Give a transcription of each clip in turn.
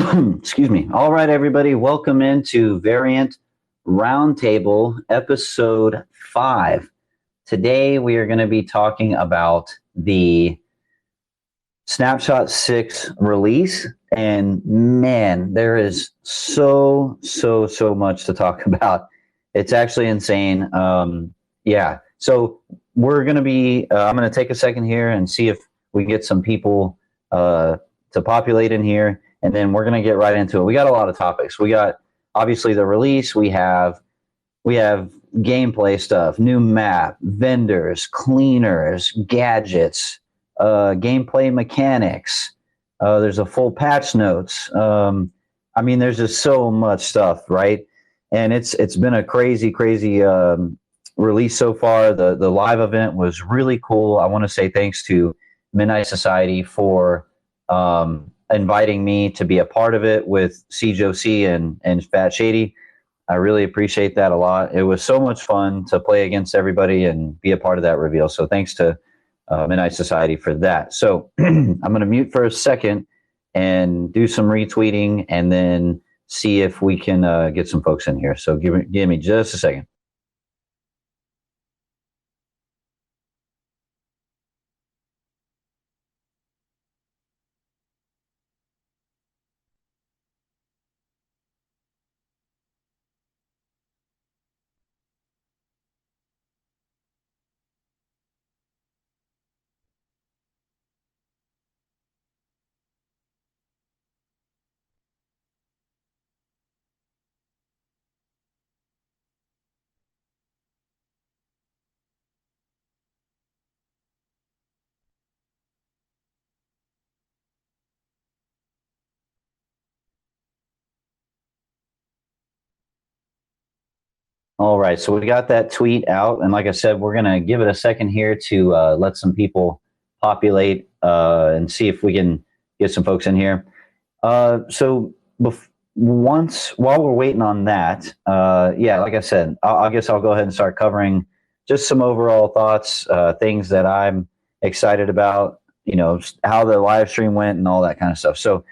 Excuse me. All right, everybody. Welcome into Variant Roundtable, episode 5. Today, we are going to be talking about the Snapshot 6 release. And man, there is so much to talk about. It's actually insane. Yeah. So we're going to be, I'm going to take a second here and see if we can get some people to populate in here. And then we're going to get right into it. We got a lot of topics. We got obviously the release. We have gameplay stuff, new map, vendors, cleaners, gadgets, gameplay mechanics. There's a full patch notes. I mean, there's just so much stuff, right? And it's been a crazy release so far. The live event was really cool. I want to say thanks to Midnight Society for inviting me to be a part of it with CJOC and Fat Shady. I really appreciate that a lot. It was so much fun to play against everybody and be a part of that reveal. So thanks to Midnight Society for that. So I'm going to mute for a second and do some retweeting and then see if we can get some folks in here. So give me just a second. All right, so we got that tweet out, and like I said, we're gonna give it a second here to let some people populate and see if we can get some folks in here. So while we're waiting on that, yeah, like I said, I guess I'll go ahead and start covering just some overall thoughts, things that I'm excited about, you know, how the live stream went and all that kind of stuff. So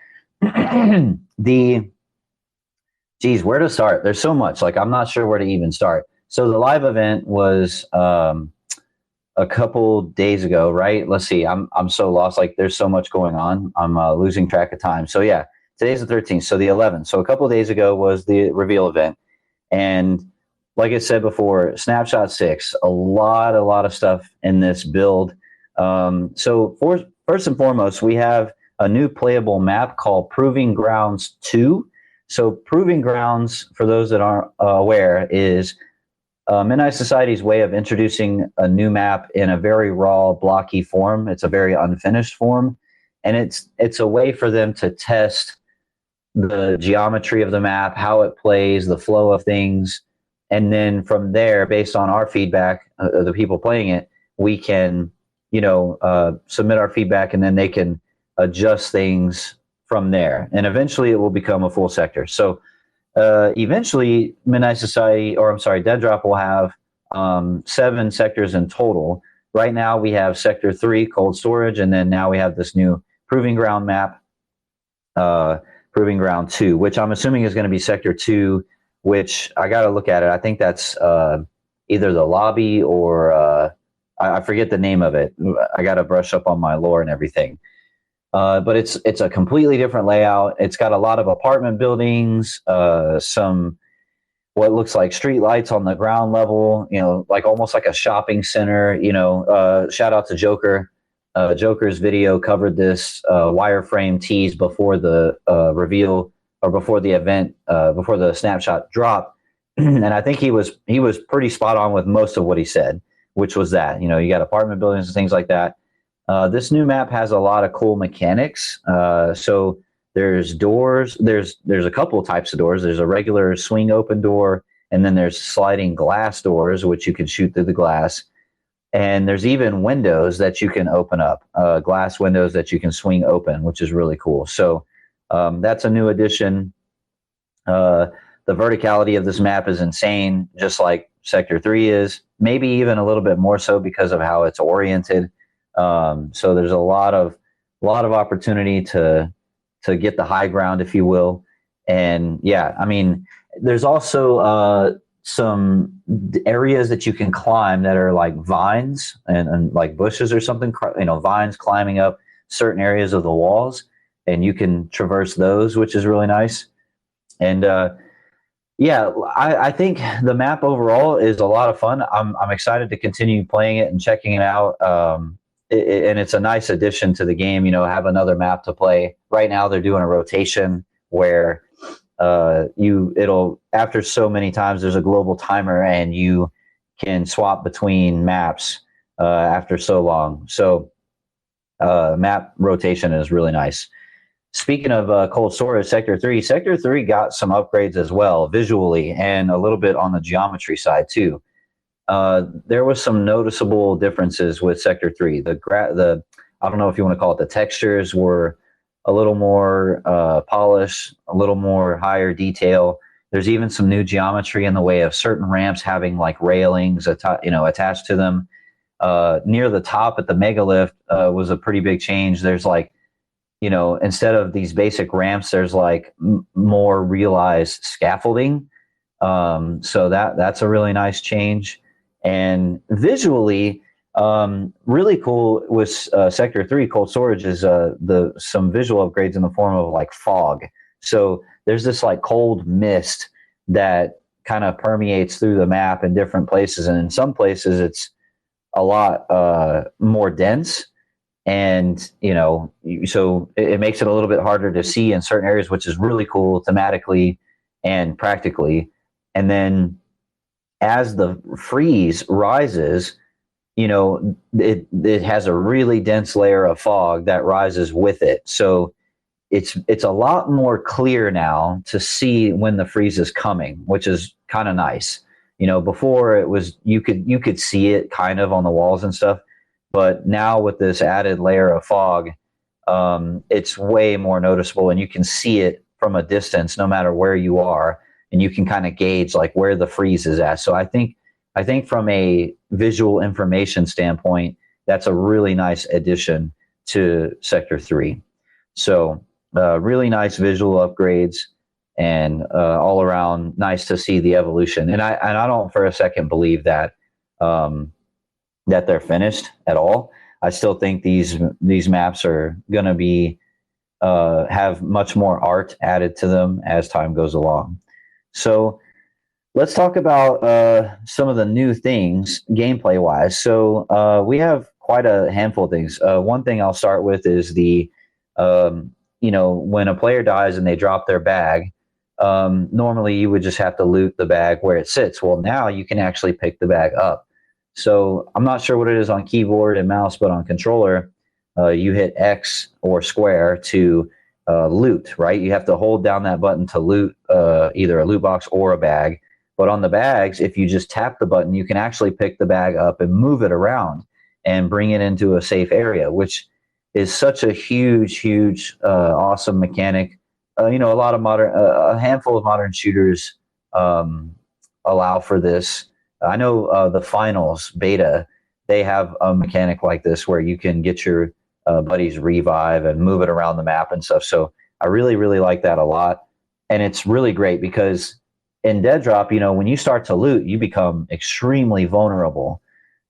geez, where to start? There's so much. Like, I'm not sure where to even start. So the live event was a couple days ago, right? Let's see. I'm so lost. Like, there's so much going on. I'm losing track of time. So yeah, today's the 13th. So the 11th. So a couple of days ago was the reveal event, and like I said before, Snapshot 6. A lot of stuff in this build. So first and foremost, we have a new playable map called Proving Grounds 2. So Proving Grounds, for those that aren't aware, is Midnight Society's way of introducing a new map in a very raw, blocky form. It's a very unfinished form, and it's a way for them to test the geometry of the map, how it plays, the flow of things, and then from there, based on our feedback, the people playing it, we can, submit our feedback, and then they can adjust things from there, and eventually it will become a full sector. So eventually Midnight Society, or I'm sorry, Deadrop will have 7 sectors in total. Right now we have Sector 3, Cold Storage, and then now we have this new Proving Ground map, Proving Ground 2, which I'm assuming is going to be Sector 2, which I got to look at it. I think that's either the lobby or I forget the name of it. I got to brush up on my lore and everything. But it's a completely different layout. It's got a lot of apartment buildings, some what looks like street lights on the ground level, like almost like a shopping center. Shout out to Joker. Joker's video covered this wireframe tease before the reveal, or before the event, before the snapshot drop. And I think he was pretty spot on with most of what he said, which was that, you got apartment buildings and things like that. This new map has a lot of cool mechanics. So there's doors. There's a couple of types of doors. There's a regular swing open door, and then there's sliding glass doors, which you can shoot through the glass. And there's even windows that you can open up, glass windows that you can swing open, which is really cool. So that's a new addition. The verticality of this map is insane, just like Sector 3 is. Maybe even a little bit more so because of how it's oriented. So there's a lot of opportunity to to get the high ground, if you will. And yeah, I mean, there's also some areas that you can climb that are like vines and like bushes or something, vines climbing up certain areas of the walls, and you can traverse those, which is really nice. And yeah, I think the map overall is a lot of fun. I'm excited to continue playing it and checking it out. And it's a nice addition to the game, have another map to play. Right now they're doing a rotation where it'll, after so many times, there's a global timer and you can swap between maps after so long. So map rotation is really nice. Speaking of cold storage, Sector 3 got some upgrades as well, visually, and a little bit on the geometry side too. There was some noticeable differences with Sector 3. The I don't know if you want to call it, the textures were a little more polished, a little more higher detail. There's even some new geometry in the way of certain ramps having like railings attached to them. Near the top at the megalith was a pretty big change. There's like, instead of these basic ramps, there's like more realized scaffolding. So that's a really nice change. And visually, really cool with Sector 3 cold storage is some visual upgrades in the form of like fog. So there's this like cold mist that kind of permeates through the map in different places. And in some places it's a lot more dense. And, so it makes it a little bit harder to see in certain areas, which is really cool thematically and practically. And then as the freeze rises, it has a really dense layer of fog that rises with it. So it's a lot more clear now to see when the freeze is coming, which is kind of nice. Before it was, you could see it kind of on the walls and stuff. But now with this added layer of fog, it's way more noticeable, and you can see it from a distance no matter where you are, and you can kind of gauge like where the freeze is at. So I think from a visual information standpoint, that's a really addition addition to Sector 3. So really nice visual upgrades, and all around nice to see the evolution. And I don't for a second believe that that they're finished at all. I still think these maps are going to be have much more art added to them as time goes along. So let's talk about some of the new things gameplay wise. So we have quite a handful of things. One thing I'll start with is the when a player dies and they drop their bag, normally you would just have to loot the bag where it sits. Well, now you can actually pick the bag up. So I'm not sure what it is on keyboard and mouse, but on controller, you hit X or square to loot, right? You have to hold down that button to loot either a loot box or a bag. But on the bags, if you just tap the button, you can actually pick the bag up and move it around and bring it into a safe area, which is such a huge, awesome mechanic. A lot of a handful of modern shooters allow for this. I know the finals beta, they have a mechanic like this where you can get your buddies revive and move it around the map and stuff. So I really like that a lot. And it's really great because in Deadrop, when you start to loot, you become extremely vulnerable.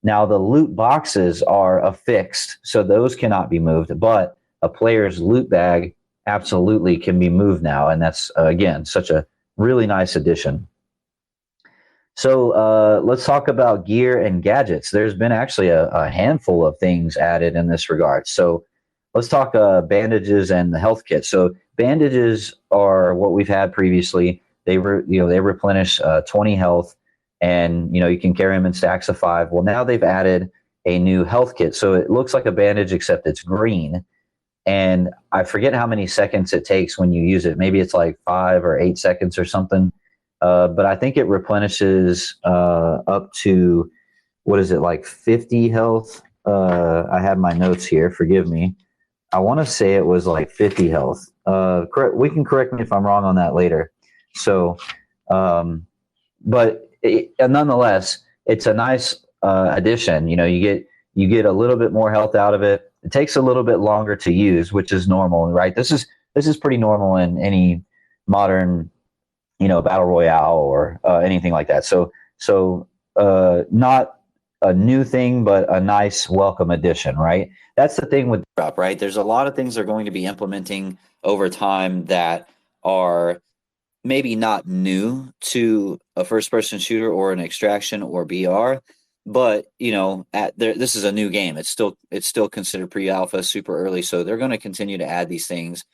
Now the loot boxes are affixed, so those cannot be moved, but a player's loot bag absolutely can be moved now. And that's, again, such a really nice addition. So let's talk about gear and gadgets. There's been actually a handful of things added in this regard. So let's talk bandages and the health kit. So bandages are what we've had previously. They replenish 20 health, and you can carry them in stacks of 5. Well, now they've added a new health kit. So it looks like a bandage except it's green. And I forget how many seconds it takes when you use it. Maybe it's like 5 or 8 seconds or something. But I think it replenishes up to, what is it, like 50 health? I have my notes here. Forgive me. I want to say it was like 50 health. We can correct me if I'm wrong on that later. So, but nonetheless, it's a nice addition. You get a little bit more health out of it. It takes a little bit longer to use, which is normal, right? This is this is pretty normal in any modern, battle royale or anything like that. So not a new thing, but a nice welcome addition, right? That's the thing with Deadrop, right? There's a lot of things they're going to be implementing over time that are maybe not new to a first-person shooter or an extraction or BR, but this is a new game. It's still considered pre-alpha, super early, so they're going to continue to add these things.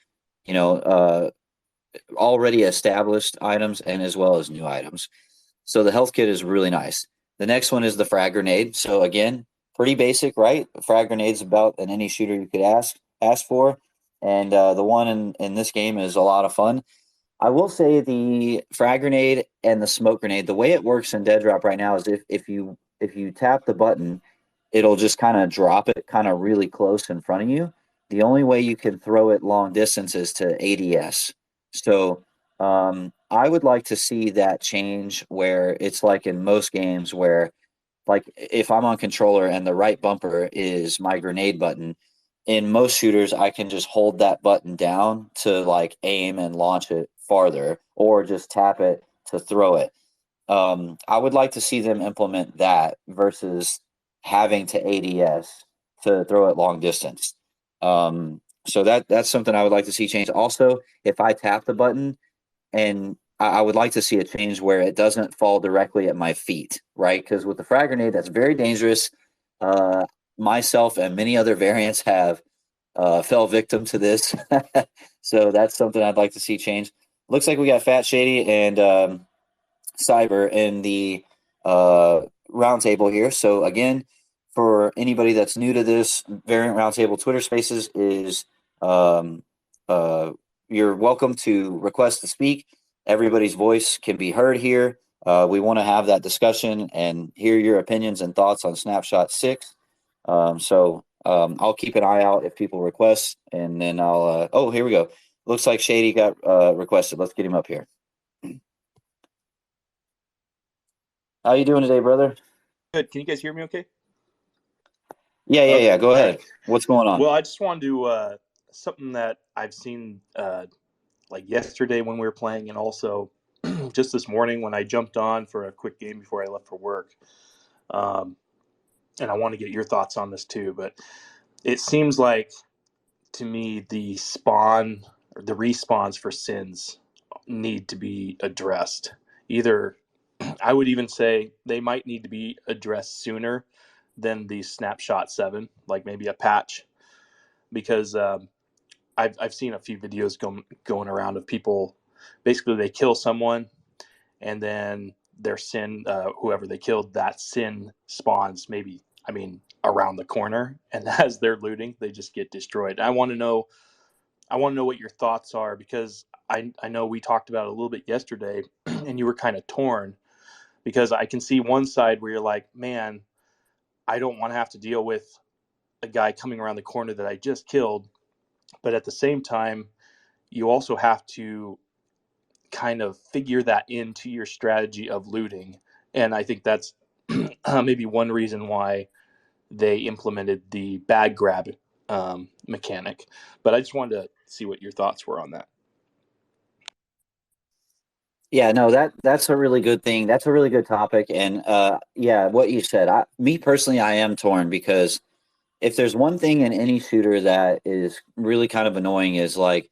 Already established items and as well as new items. So the health kit is really nice. The next one is the frag grenade. So again, pretty basic, right? A frag grenade's about in any shooter you could ask for. And the one in this game is a lot of fun. I will say the frag grenade and the smoke grenade, the way it works in Deadrop right now is if you tap the button, it'll just kind of drop it kind of really close in front of you. The only way you can throw it long distance is to ADS. So I would like to see that change where it's like in most games where, like, if I'm on controller and the right bumper is my grenade button, in most shooters I can just hold that button down to like aim and launch it farther, or just tap it to throw it. I would like to see them implement that versus having to ADS to throw it long distance. So that's something I would like to see change. Also, if I tap the button, and I would like to see a change where it doesn't fall directly at my feet, right? Because with the frag grenade, that's very dangerous. Myself and many other variants have fell victim to this. So that's something I'd like to see change. Looks like we got Fat Shady and Cyber in the roundtable here. So again, for anybody that's new to this, Variant Roundtable Twitter Spaces is you're welcome to request to speak. Everybody's voice can be heard here. We want to have that discussion and hear your opinions and thoughts on Snapshot 6. I'll keep an eye out if people request, and then I'll oh, here we go. Looks like Shady got requested. Let's get him up here. How you doing today, brother? Good. Can you guys hear me okay? Yeah. Go All ahead. right. What's going on? Well, I just wanted to something that I've seen like yesterday when we were playing, and also just this morning when I jumped on for a quick game before I left for work. And I want to get your thoughts on this too, but it seems like to me the spawn or the respawns for sins need to be addressed. Either I would even say they might need to be addressed sooner than the Snapshot 7, like maybe a patch, because I've seen a few videos going around of people, basically they kill someone and then their sin, whoever they killed, that sin spawns maybe, around the corner, and as they're looting, they just get destroyed. I want to know what your thoughts are, because I know we talked about it a little bit yesterday, and you were kind of torn, because I can see one side where you're like, man, I don't want to have to deal with a guy coming around the corner that I just killed. But at the same time, you also have to kind of figure that into your strategy of looting. And I think that's maybe one reason why they implemented the bag grab mechanic. But I just wanted to see what your thoughts were on that. Yeah, no, that's a really good thing. That's a really good topic. And yeah, what you said, me personally, I am torn, because if there's one thing in any shooter that is really kind of annoying is like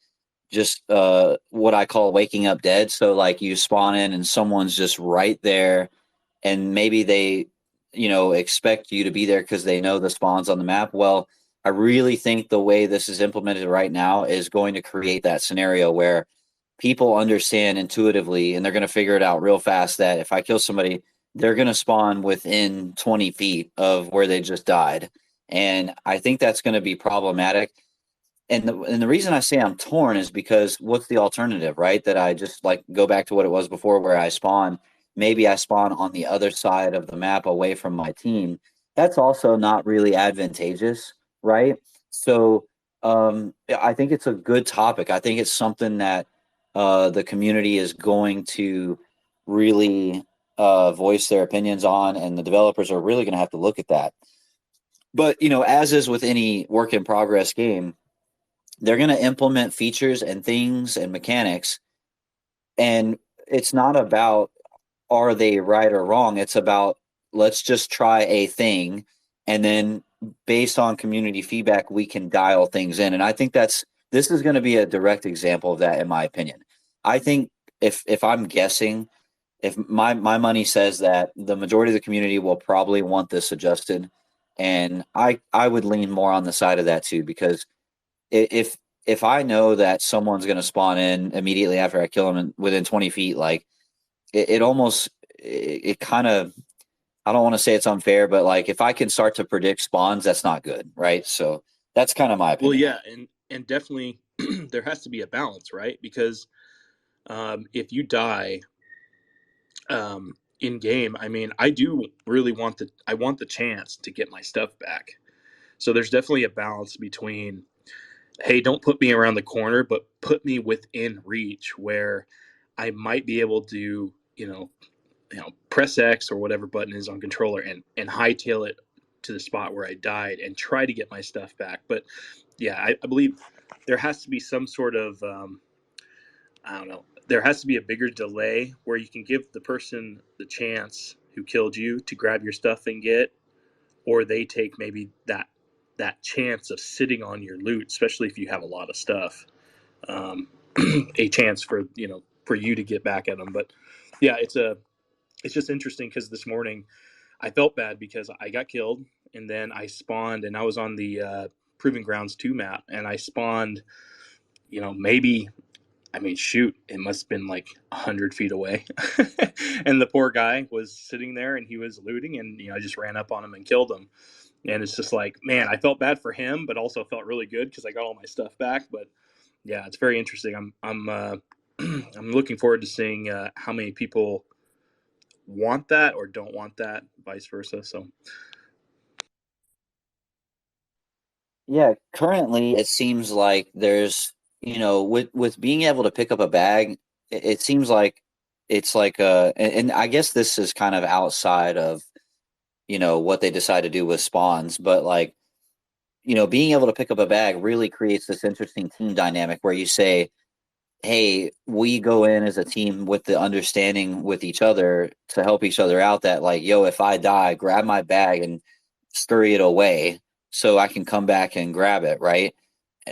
just what I call waking up dead. So like you spawn in and someone's just right there, and maybe they, expect you to be there because they know the spawns on the map. Well, I really think the way this is implemented right now is going to create that scenario where people understand intuitively, and they're going to figure it out real fast, that if I kill somebody, they're going to spawn within 20 feet of where they just died. And I think that's going to be problematic. And the reason I say I'm torn is because what's the alternative, right? That I just like go back to what it was before, where I spawn. Maybe I spawn on the other side of the map away from my team. That's also not really advantageous, right? So I think it's a good topic. I think it's something that the community is going to really voice their opinions on, and the developers are really going to have to look at that. But as is with any work in progress game, they're going to implement features and things and mechanics, and it's not about are they right or wrong. It's about let's just try a thing, and then based on community feedback, we can dial things in. And I think this is going to be a direct example of that, in my opinion. I think if I'm guessing, if my money says that the majority of the community will probably want this adjusted, and I would lean more on the side of that too, because if if I know that someone's going to spawn in immediately after I kill them within 20 feet, like it almost it kind of, I don't want to say it's unfair, but like if I can start to predict spawns, that's not good, right? So that's kind of my Well, opinion. yeah, and definitely there has to be a balance, right? Because if you die in game, I mean, I do really want the chance to get my stuff back. So there's definitely a balance between, hey, don't put me around the corner, but put me within reach where I might be able to, press X or whatever button is on controller and hightail it to the spot where I died and try to get my stuff back. But yeah, I believe there has to be some sort of I don't know. There has to be a bigger delay where you can give the person the chance who killed you to grab your stuff and get, or they take maybe that chance of sitting on your loot, especially if you have a lot of stuff, um, a chance for for you to get back at them. But yeah, it's just interesting because this morning I felt bad because I got killed and then I spawned and I was on the Proving Grounds 2 map and I spawned, maybe, I mean, shoot, it must have been like 100 feet away. And the poor guy was sitting there and he was looting and, I just ran up on him and killed him. And it's just like, man, I felt bad for him, but also felt really good because I got all my stuff back. But yeah, it's very interesting. I'm looking forward to seeing how many people want that or don't want that, vice versa. So Yeah, currently it seems like there's, with being able to pick up a bag, it seems like it's like and I guess this is kind of outside of, what they decide to do with spawns, but like, being able to pick up a bag really creates this interesting team dynamic where you say, hey, we go in as a team with the understanding with each other to help each other out that like, yo, if I die, grab my bag and scurry it away so I can come back and grab it, right?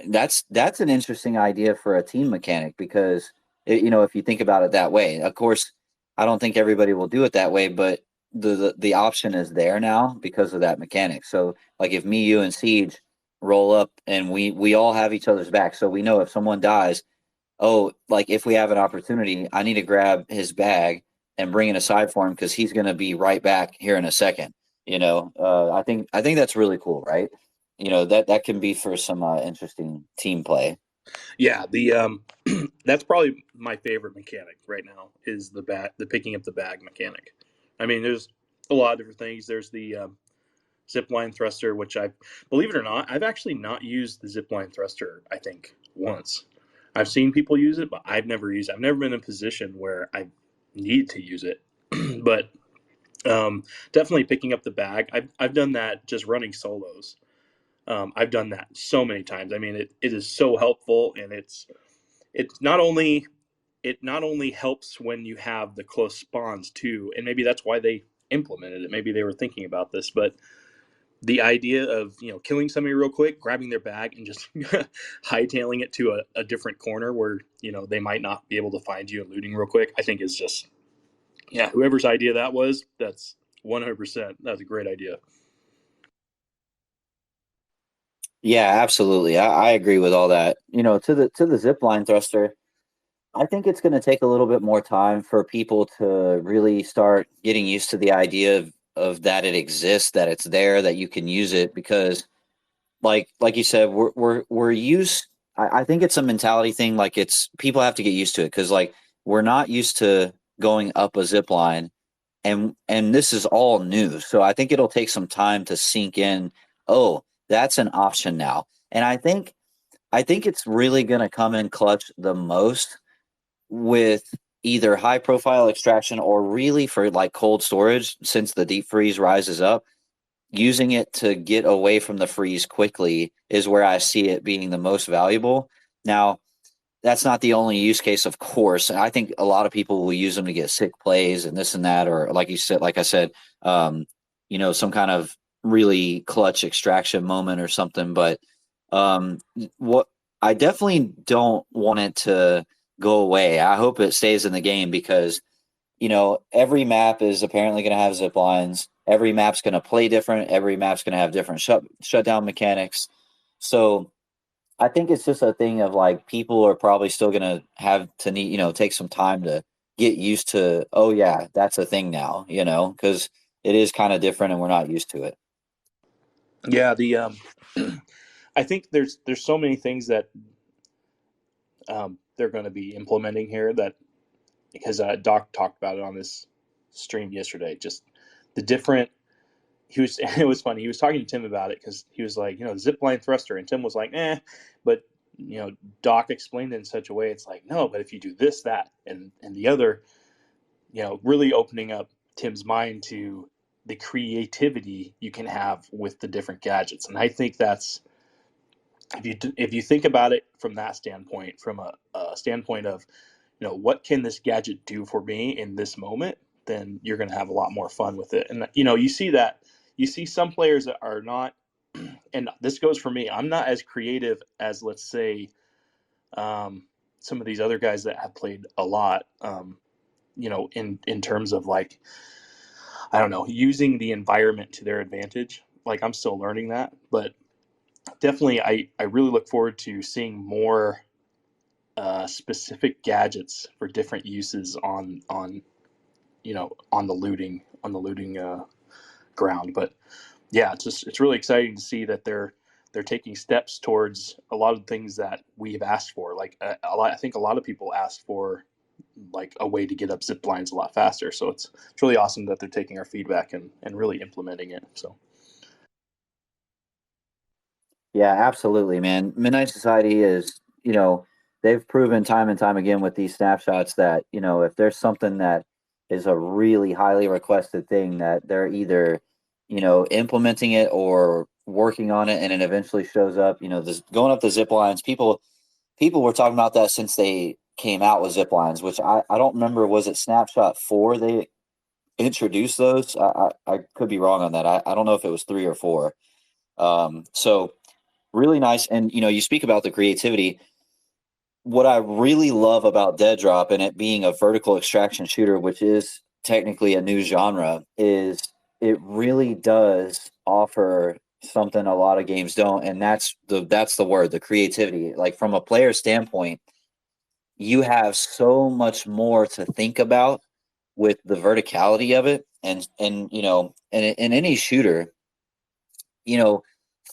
That's an interesting idea for a team mechanic because if you think about it that way. Of course, I don't think everybody will do it that way, but the option is there now because of that mechanic. So like if me, you, and Siege roll up and we all have each other's back, so we know if someone dies, oh, like if we have an opportunity, I need to grab his bag and bring it aside for him because he's going to be right back here in a second. I think that's really cool, right? That can be for some interesting team play. yeah, the that's probably my favorite mechanic right now is the picking up the bag mechanic. I mean, there's a lot of different things. There's the zip line thruster, which I believe it or not, I've actually not used the zip line thruster. I think once I've seen people use it, but I've never used it. I've never been in a position where I need to use it. But definitely picking up the bag. I've done that just running solos. I've done that so many times. I mean, it is so helpful, and it's not only helps when you have the close spawns too, and maybe that's why they implemented it. Maybe they were thinking about this, but the idea of killing somebody real quick, grabbing their bag, and just hightailing it to a different corner where they might not be able to find you and looting real quick, I think is just, yeah, whoever's idea that was, that's 100%. That's a great idea. Yeah, absolutely. I agree with all that. To the zip line thruster, I think it's going to take a little bit more time for people to really start getting used to the idea of that it exists, that it's there, that you can use it because like you said, we're used. I think it's a mentality thing. Like it's people have to get used to it because like we're not used to going up a zip line, and this is all new. So I think it'll take some time to sink in. Oh, that's an option now, and I think it's really going to come in clutch the most with either high profile extraction or really for like cold storage since the deep freeze rises up using it to get away from the freeze quickly is where I see it being the most valuable. Now, that's not the only use case, of course. I think a lot of people will use them to get sick plays and this and that, or like you said, like I said, some kind of really clutch extraction moment or something. But what I definitely don't want it to go away. I hope it stays in the game because every map is apparently going to have zip lines. Every map's going to play different. Every map's going to have different shutdown mechanics. So I think it's just a thing of like people are probably still going to have to need, take some time to get used to, oh, yeah, that's a thing now, because it is kind of different and we're not used to it. Yeah, the I think there's so many things that they're going to be implementing here that because Doc talked about it on this stream yesterday. Just the different. He was. It was funny. He was talking to Tim about it because he was like, the zip line thruster, and Tim was like, but Doc explained it in such a way. It's like, no, but if you do this, that, and the other, really opening up Tim's mind to the creativity you can have with the different gadgets, and I think that's if you think about it from that standpoint, from a standpoint of what can this gadget do for me in this moment, then you're going to have a lot more fun with it. And you see some players that are not, and this goes for me. I'm not as creative as, let's say, some of these other guys that have played a lot. In terms of like, I don't know, using the environment to their advantage. Like I'm still learning that, but definitely, I really look forward to seeing more specific gadgets for different uses on the looting ground. But yeah, it's really exciting to see that they're taking steps towards a lot of things that we've asked for. Like I think a lot of people asked for like a way to get up zip lines a lot faster. So it's really awesome that they're taking our feedback and really implementing it. So Yeah, absolutely, man. Midnight Society is, they've proven time and time again with these snapshots that, if there's something that is a really highly requested thing that they're either, implementing it or working on it and it eventually shows up, this going up the zip lines, people were talking about that since they came out with zip lines, which I don't remember, was it Snapshot 4 they introduced those? I could be wrong on that. I don't know if it was 3 or 4. So really nice. And you speak about the creativity. What I really love about Deadrop and it being a vertical extraction shooter, which is technically a new genre, is it really does offer something a lot of games don't, and that's the word, the creativity. Like from a player standpoint, you have so much more to think about with the verticality of it, and in any shooter, you know,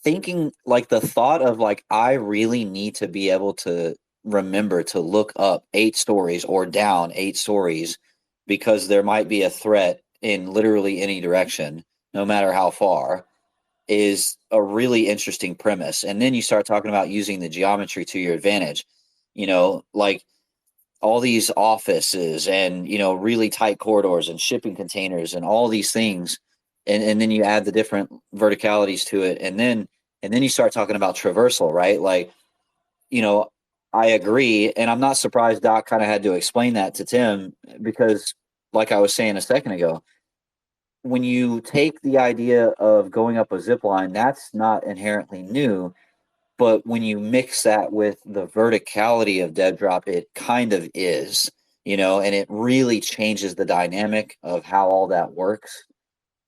thinking like the thought of like, I really need to be able to remember to look up 8 stories or down 8 stories because there might be a threat in literally any direction, no matter how far, is a really interesting premise. And then you start talking about using the geometry to your advantage, like all these offices and really tight corridors and shipping containers and all these things, and then you add the different verticalities to it, and then you start talking about traversal, right? Like, you know I agree, and I'm not surprised Doc kind of had to explain that to Tim, because like I was saying a second ago, when you take the idea of going up a zip line, that's not inherently new. But when you mix that with the verticality of Deadrop, it kind of is, and it really changes the dynamic of how all that works.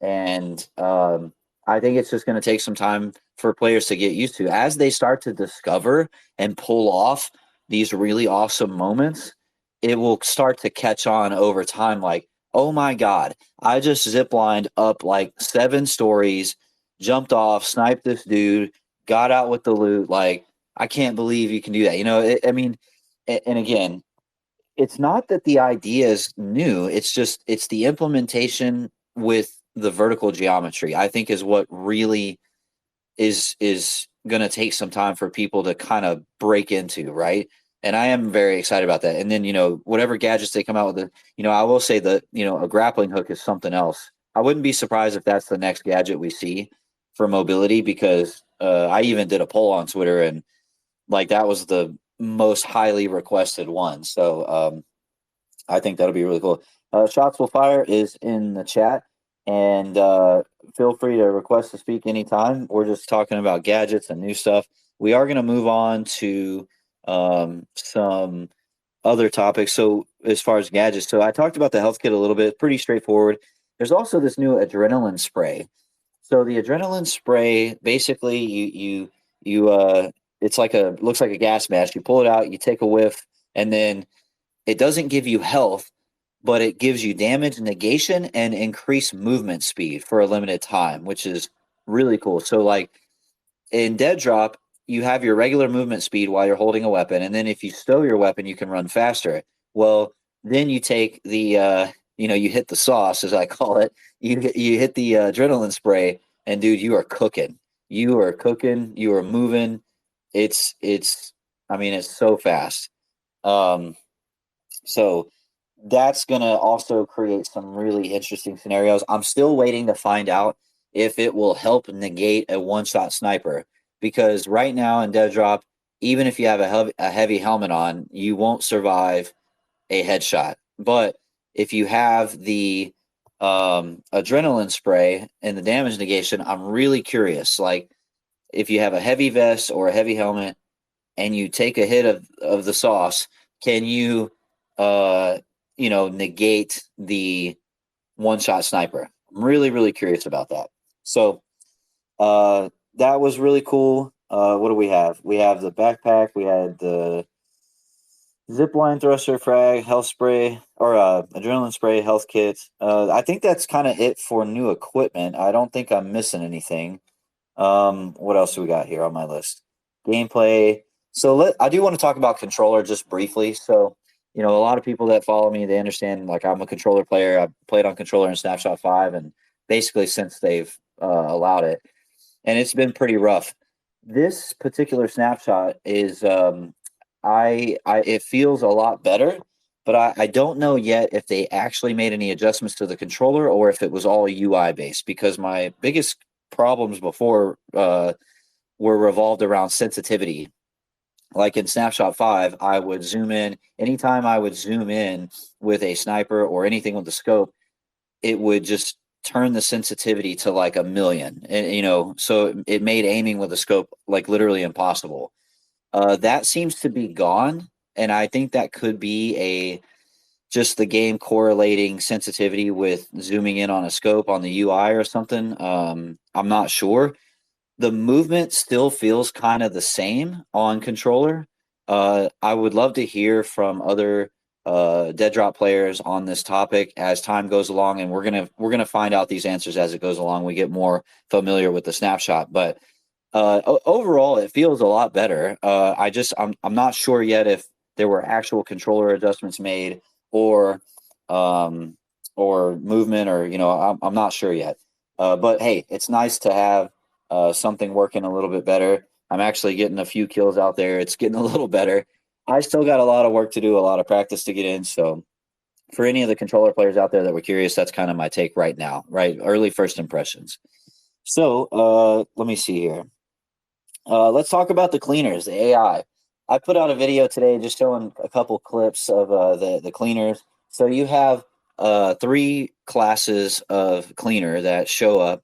And I think it's just going to take some time for players to get used to as they start to discover and pull off these really awesome moments. It will start to catch on over time. Like, oh my God, I just ziplined up like 7 stories, jumped off, sniped this dude, got out with the loot. Like, I can't believe you can do that. I mean, and again, it's not that the idea is new. It's the implementation with the vertical geometry, I think, is what really is going to take some time for people to kind of break into, right? And I am very excited about that. And then, whatever gadgets they come out with, I will say that, a grappling hook is something else. I wouldn't be surprised if that's the next gadget we see for mobility, because I even did a poll on Twitter, and like that was the most highly requested one. So I think that'll be really cool. Shots Will Fire is in the chat, and feel free to request to speak anytime. We're just talking about gadgets and new stuff. We are going to move on to some other topics. So as far as gadgets, so I talked about the health kit a little bit, pretty straightforward. There's also this new adrenaline spray. So the adrenaline spray, basically you it's like looks like a gas mask. You pull it out, you take a whiff, and then it doesn't give you health, but it gives you damage negation and increased movement speed for a limited time, which is really cool. So like in Deadrop, you have your regular movement speed while you're holding a weapon, and then if you stow your weapon, you can run faster. Well, then you take the you hit the sauce, as I call it. You hit the adrenaline spray, and dude, you are cooking. You are cooking. You are moving. It's. I mean, it's so fast. So that's going to also create some really interesting scenarios. I'm still waiting to find out if it will help negate a one-shot sniper, because right now in Deadrop, even if you have a heavy helmet on, you won't survive a headshot. But if you have the adrenaline spray and the damage negation, I'm really curious. Like if you have a heavy vest or a heavy helmet and you take a hit of the sauce, can you negate the one shot sniper? I'm really, really curious about that. So that was really cool. What do we have? We have the backpack, we had the zipline thruster frag, health spray, or adrenaline spray, health kit. I think that's kind of it for new equipment. I don't think I'm missing anything. What else do we got here on my list? Gameplay. So I do want to talk about controller just briefly. So, a lot of people that follow me, they understand like I'm a controller player. I played on controller in Snapshot 5, and basically since they've allowed it, and it's been pretty rough. This particular Snapshot is it feels a lot better, but I don't know yet if they actually made any adjustments to the controller or if it was all UI based, because my biggest problems before were revolved around sensitivity. Like in Snapshot 5, I would zoom in. Anytime I would zoom in with a sniper or anything with the scope, it would just turn the sensitivity to like a million. And, so it made aiming with a scope like literally impossible. That seems to be gone. And I think that could be just the game correlating sensitivity with zooming in on a scope on the UI or something. I'm not sure. The movement still feels kind of the same on controller. I would love to hear from other Deadrop players on this topic as time goes along, and we're gonna find out these answers as it goes along. We get more familiar with the Snapshot, but overall, it feels a lot better. I'm not sure yet if there were actual controller adjustments made or movement, or I'm not sure yet. But hey, it's nice to have something working a little bit better. I'm actually getting a few kills out there. It's getting a little better. I still got a lot of work to do, a lot of practice to get in. So for any of the controller players out there that were curious, that's kind of my take right now, right? Early first impressions. So let me see here. Let's talk about the cleaners, the AI. I put out a video today just showing a couple clips of the cleaners. So you have 3 classes of cleaner that show up,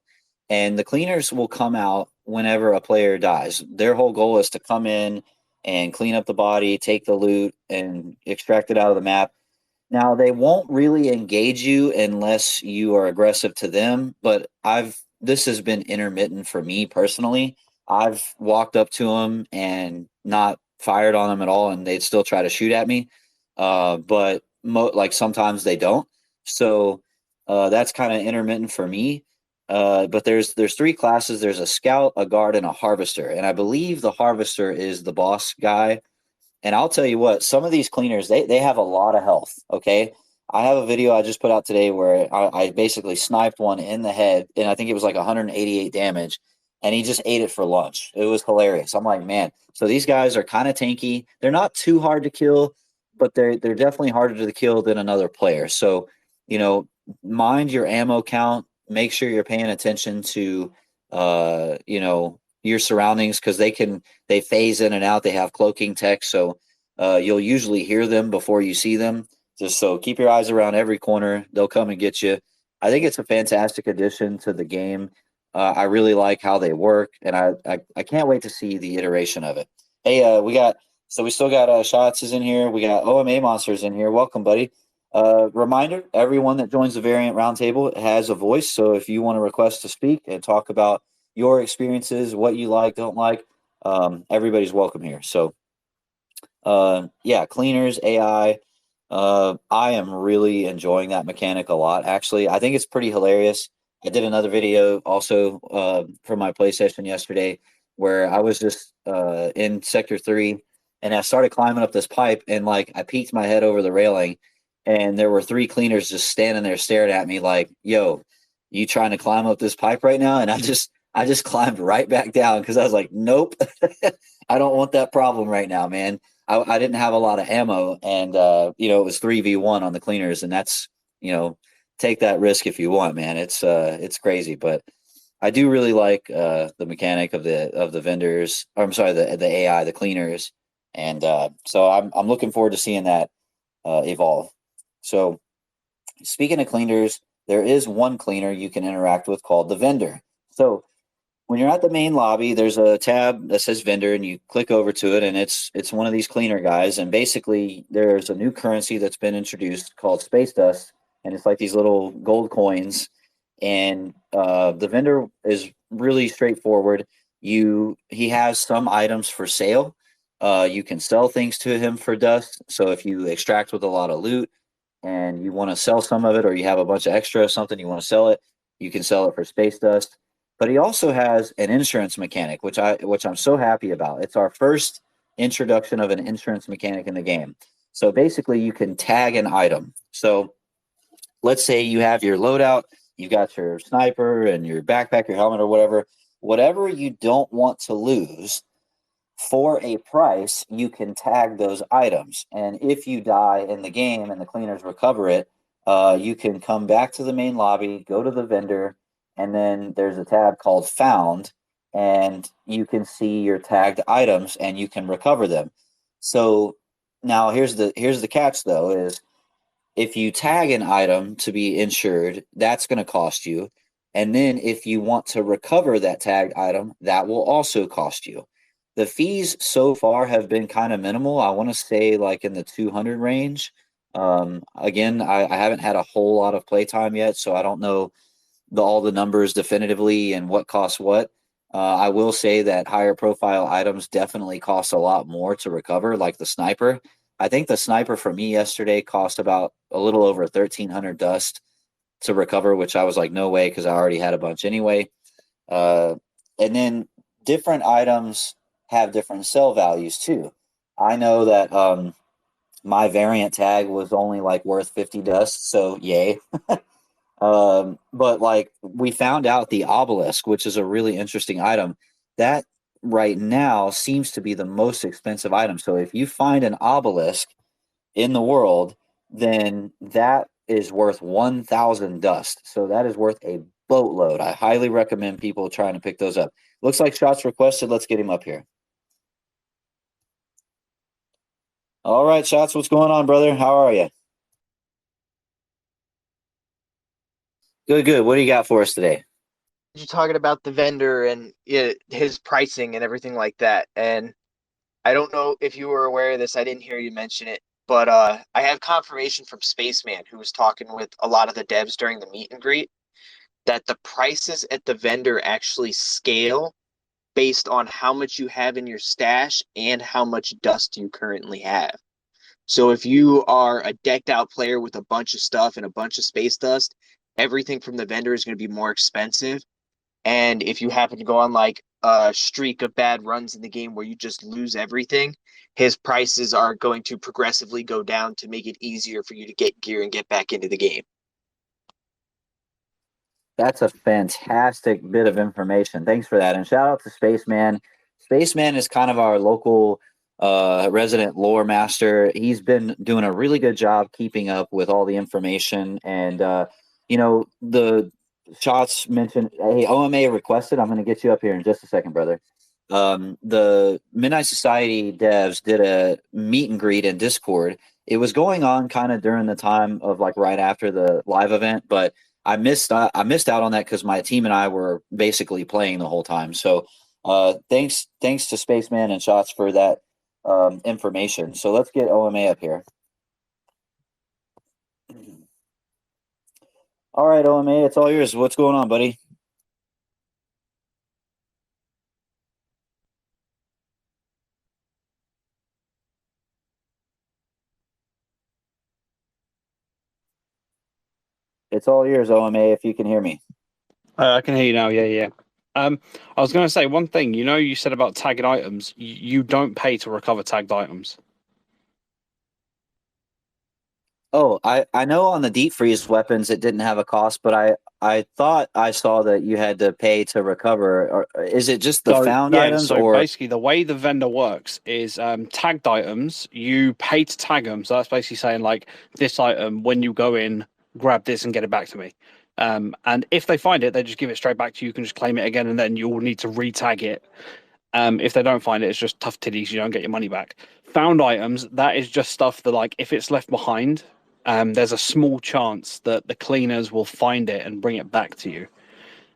and the cleaners will come out whenever a player dies. Their whole goal is to come in and clean up the body, take the loot, and extract it out of the map. Now, they won't really engage you unless you are aggressive to them, but this has been intermittent for me personally. I've walked up to them and not fired on them at all, and they'd still try to shoot at me. But like sometimes they don't. So that's kind of intermittent for me. But there's 3 classes. There's a scout, a guard, and a harvester. And I believe the harvester is the boss guy. And I'll tell you what, some of these cleaners, they have a lot of health. Okay. I have a video I just put out today where I basically sniped one in the head, and I think it was like 188 damage, and he just ate it for lunch. It was hilarious. I'm like, man, so these guys are kind of tanky. They're not too hard to kill, but they're definitely harder to kill than another player. So, mind your ammo count. make sure you're paying attention to, your surroundings, because they phase in and out. They have cloaking tech, so you'll usually hear them before you see them. Just so keep your eyes around every corner. They'll come and get you. I think it's a fantastic addition to the game. I really like how they work, and I can't wait to see the iteration of it. Hey, we still got Shots is in here. We got OMA Monsters in here. Welcome, buddy. Reminder: everyone that joins the Variant Roundtable has a voice. So if you want to request to speak and talk about your experiences, what you like, don't like, everybody's welcome here. So, yeah, cleaners, AI. I am really enjoying that mechanic a lot. Actually, I think it's pretty hilarious. I did another video also from my PlayStation yesterday where I was just in Sector 3 and I started climbing up this pipe, and like I peeked my head over the railing and there were three cleaners just standing there staring at me like, yo, you trying to climb up this pipe right now? And I just climbed right back down because I was like, nope, I don't want that problem right now, man. I didn't have a lot of ammo, and it was 3v1 on the cleaners, and that's, take that risk if you want, man. It's crazy, but I do really like the mechanic of the vendors. Or I'm sorry, the AI, the cleaners, and so I'm looking forward to seeing that evolve. So, speaking of cleaners, there is one cleaner you can interact with called the vendor. So when you're at the main lobby, there's a tab that says vendor, and you click over to it, and it's one of these cleaner guys. And basically, there's a new currency that's been introduced called space dust, and it's like these little gold coins. And the vendor is really straightforward. He has some items for sale. You can sell things to him for dust. So if you extract with a lot of loot and you want to sell some of it, or you have a bunch of extra something you want to sell it, you can sell it for space dust. But he also has an insurance mechanic, which I'm so happy about. It's our first introduction of an insurance mechanic in the game. So basically, you can tag an item. So let's say you have your loadout, you've got your sniper and your backpack, your helmet, or whatever you don't want to lose. For a price, you can tag those items. And if you die in the game and the cleaners recover it, you can come back to the main lobby, go to the vendor, and then there's a tab called Found, and you can see your tagged items and you can recover them. So now here's the catch though, is if you tag an item to be insured, that's going to cost you. And then if you want to recover that tagged item, that will also cost you. The fees so far have been kind of minimal. I want to say like in the 200 range. Again, I haven't had a whole lot of playtime yet, so I don't know all the numbers definitively and what costs what. I will say that higher profile items definitely cost a lot more to recover, like the sniper. I think the sniper for me yesterday cost about a little over 1,300 dust to recover, which I was like, no way, because I already had a bunch anyway. And then different items have different sell values too. I know that my variant tag was only like worth 50 dust, so yay. But like we found out the obelisk, which is a really interesting item, that right now seems to be the most expensive item. So if you find an obelisk in the world, then that is worth 1,000 dust. So that is worth a boatload. I highly recommend people trying to pick those up. Looks like Shots requested. Let's get him up here. All right, Shots, what's going on, brother? How are you? Good, good. What do you got for us today? You're talking about the vendor and his pricing and everything like that. And I don't know if you were aware of this. I didn't hear you mention it, but I have confirmation from Spaceman, who was talking with a lot of the devs during the meet and greet, that the prices at the vendor actually scale based on how much you have in your stash and how much dust you currently have. So if you are a decked out player with a bunch of stuff and a bunch of space dust, everything from the vendor is going to be more expensive. And if you happen to go on like a streak of bad runs in the game where you just lose everything, his prices are going to progressively go down to make it easier for you to get gear and get back into the game. That's a fantastic bit of information. Thanks for that. And shout out to Spaceman. Spaceman is kind of our local resident lore master. He's been doing a really good job keeping up with all the information. And, the Shots mentioned, hey, OMA requested. I'm going to get you up here in just a second, brother. The Midnight Society devs did a meet and greet in Discord. It was going on kind of during the time of like right after the live event, but I missed out on that because my team and I were basically playing the whole time. So thanks to Spaceman and Shots for that information. So let's get OMA up here. All right, OMA, it's all yours. What's going on, buddy? It's all yours, OMA, if you can hear me. I can hear you now. Yeah. I was going to say one thing. You know, you said about tagged items. You don't pay to recover tagged items. Oh, I know on the deep freeze weapons it didn't have a cost, but I thought I saw that you had to pay to recover. Or is it just the found items? So or basically, the way the vendor works is tagged items. You pay to tag them. So that's basically saying like this item when you go in, grab this and get it back to me. And if they find it, they just give it straight back to you. You can just claim it again, and then you'll need to re-tag it. If they don't find it, it's just tough titties. You don't get your money back. Found items, that is just stuff that, like, if it's left behind, there's a small chance that the cleaners will find it and bring it back to you.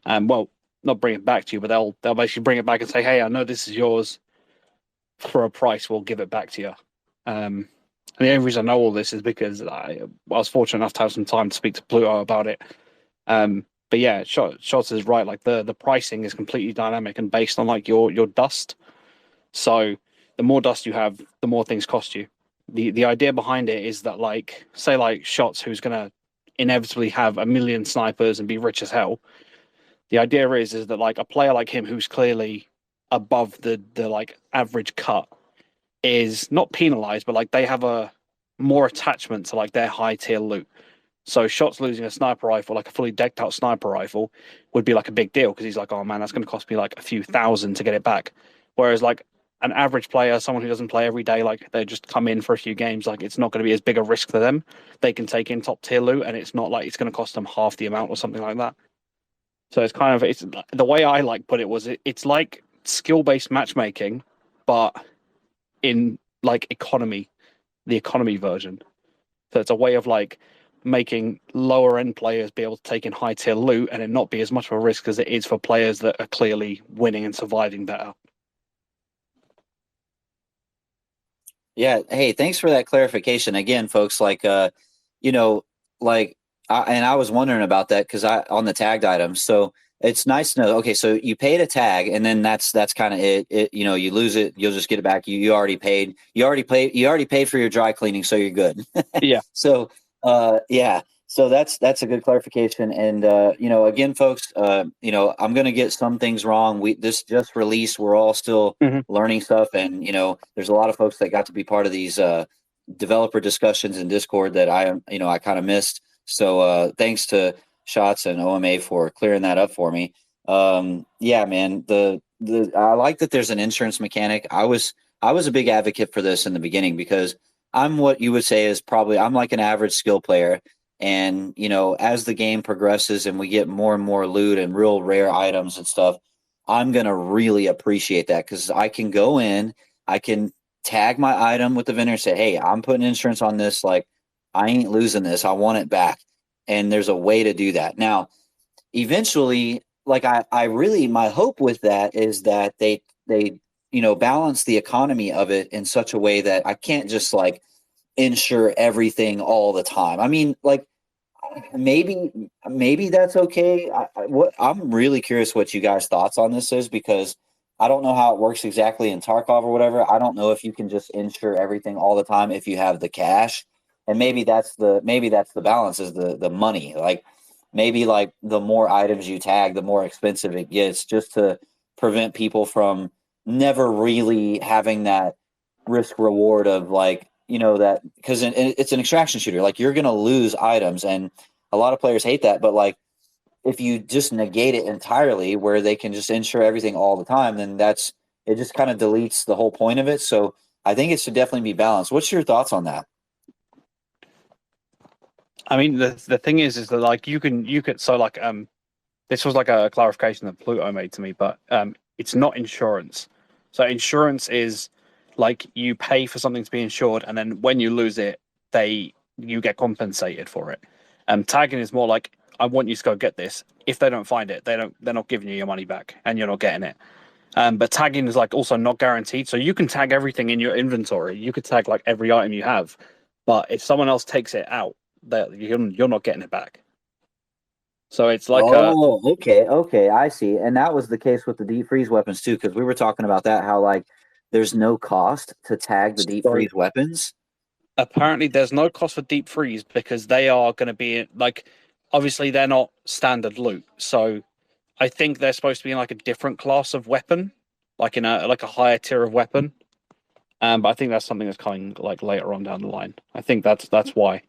Well, not bring it back to you, but they'll basically bring it back and say, "Hey, I know this is yours. For a price, we'll give it back to you." And the only reason I know all this is because I was fortunate enough to have some time to speak to Pluto about it. But yeah, Shots is right. Like the pricing is completely dynamic and based on like your dust. So the more dust you have, the more things cost you. The idea behind it is that, like, say like Shots, who's gonna inevitably have a million snipers and be rich as hell. The idea is that like a player like him who's clearly above the like average cut is not penalized, but like they have a more attachment to like their high tier loot. So Shots losing a sniper rifle, like a fully decked out sniper rifle, would be like a big deal because he's like, oh man, that's going to cost me like a few thousand to get it back. Whereas like an average player, someone who doesn't play every day, like they just come in for a few games, like it's not going to be as big a risk for them. They can take in top tier loot, and it's not like it's going to cost them half the amount or something like that. So it's kind of it's the way I like put it was it's like skill based matchmaking, but in like economy, the economy version. So it's a way of like making lower end players be able to take in high tier loot and it not be as much of a risk as it is for players that are clearly winning and surviving better. Yeah. Hey, thanks for that clarification. Again, folks, like, you know, like, I was wondering about that because on the tagged items. So it's nice to know. Okay, so you paid a tag, and then that's kind of it. You know, you lose it, you'll just get it back. You already paid. You already paid for your dry cleaning, so you're good. Yeah. So, yeah. So that's a good clarification. And you know, again, folks, you know, I'm gonna get some things wrong. This just released. We're all still learning stuff, and you know, there's a lot of folks that got to be part of these developer discussions in Discord that I kind of missed. So thanks to Shots and OMA for clearing that up for me. Yeah, man. I like that there's an insurance mechanic. I was a big advocate for this in the beginning because I'm what you would say is probably I'm like an average skill player. And, you know, as the game progresses and we get more and more loot and real rare items and stuff, I'm going to really appreciate that because I can go in, I can tag my item with the vendor and say, hey, I'm putting insurance on this. Like, I ain't losing this. I want it back. And there's a way to do that. Now, eventually, like I really, my hope with that is that they, you know, balance the economy of it in such a way that I can't just like insure everything all the time. I mean, like maybe that's okay. I'm really curious what you guys' thoughts on this is because I don't know how it works exactly in Tarkov or whatever. I don't know if you can just insure everything all the time if you have the cash. And maybe that's the balance is the money. Like maybe like the more items you tag, the more expensive it gets just to prevent people from never really having that risk reward of like, you know, that because it's an extraction shooter, like you're going to lose items and a lot of players hate that. But like, if you just negate it entirely where they can just insure everything all the time, then it just kind of deletes the whole point of it. So I think it should definitely be balanced. What's your thoughts on that? I mean, the thing is that like you could so like this was like a clarification that Pluto made to me, but it's not insurance. So insurance is like you pay for something to be insured, and then when you lose it, you get compensated for it. Tagging is more like, I want you to go get this. If they don't find it, they're not giving you your money back, and you're not getting it. But tagging is like also not guaranteed. So you can tag everything in your inventory. You could tag like every item you have, but if someone else takes it out, you're not getting it back. So it's like okay, I see. And that was the case with the deep freeze weapons too, because we were talking about that, how like there's no cost to tag the deep freeze weapons. Apparently there's no cost for deep freeze because they are going to be like, obviously they're not standard loot. So I think they're supposed to be in like a different class of weapon, like in a higher tier of weapon. But I think that's something that's coming like later on down the line. I think that's why.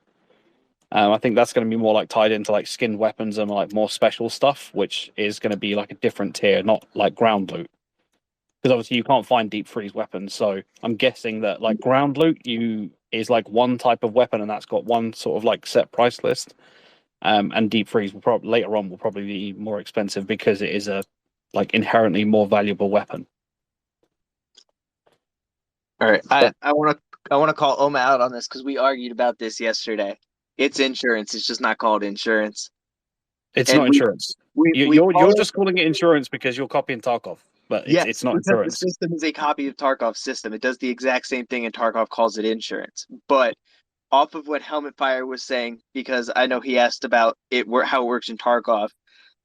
I think that's going to be more like tied into like skinned weapons and like more special stuff, which is going to be like a different tier, not like ground loot. Because obviously you can't find deep freeze weapons, so I'm guessing that like ground loot is like one type of weapon, and that's got one sort of like set price list. And deep freeze will probably later on will probably be more expensive because it is a like inherently more valuable weapon. All right, I want to call Oma out on this because we argued about this yesterday. It's insurance. It's just not called insurance. It's And not insurance. You're just calling it insurance because you're copying Tarkov, but it's not insurance. The system is a copy of Tarkov's system. It does the exact same thing, and Tarkov calls it insurance. But off of what HELMETFIRE was saying, because I know he asked about how it works in Tarkov,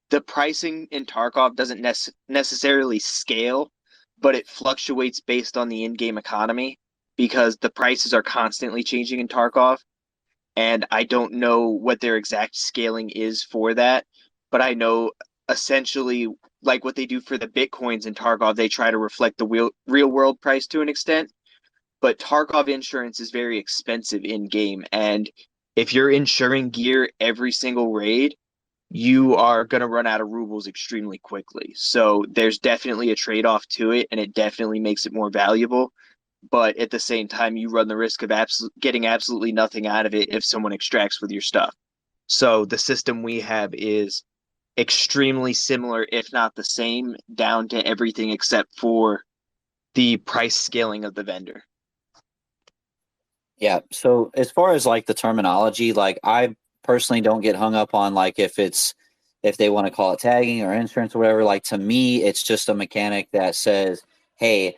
the pricing in Tarkov doesn't necessarily scale, but it fluctuates based on the in-game economy because the prices are constantly changing in Tarkov. And I don't know what their exact scaling is for that, but I know essentially like what they do for the Bitcoins in Tarkov, they try to reflect the real world price to an extent. But Tarkov insurance is very expensive in game, and if you're insuring gear every single raid, you are going to run out of rubles extremely quickly. So there's definitely a trade-off to it, and it definitely makes it more valuable. But at the same time, you run the risk of getting absolutely nothing out of it if someone extracts with your stuff. So the system we have is extremely similar, if not the same, down to everything except for the price scaling of the vendor. Yeah. So as far as like the terminology, like I personally don't get hung up on like if they want to call it tagging or insurance or whatever. Like to me, it's just a mechanic that says, hey,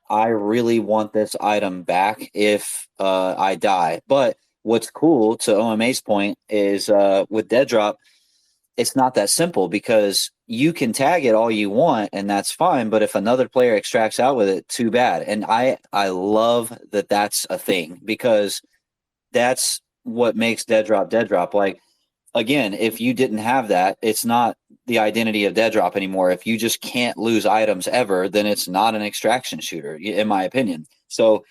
I really want this item back if I die. But what's cool to OMA's point is with Deadrop, it's not that simple because you can tag it all you want and that's fine. But if another player extracts out with it, too bad. And I love that that's a thing because that's what makes Deadrop. Like, again, if you didn't have that, it's not the identity of Deadrop anymore. If you just can't lose items ever, then it's not an extraction shooter, in my opinion. So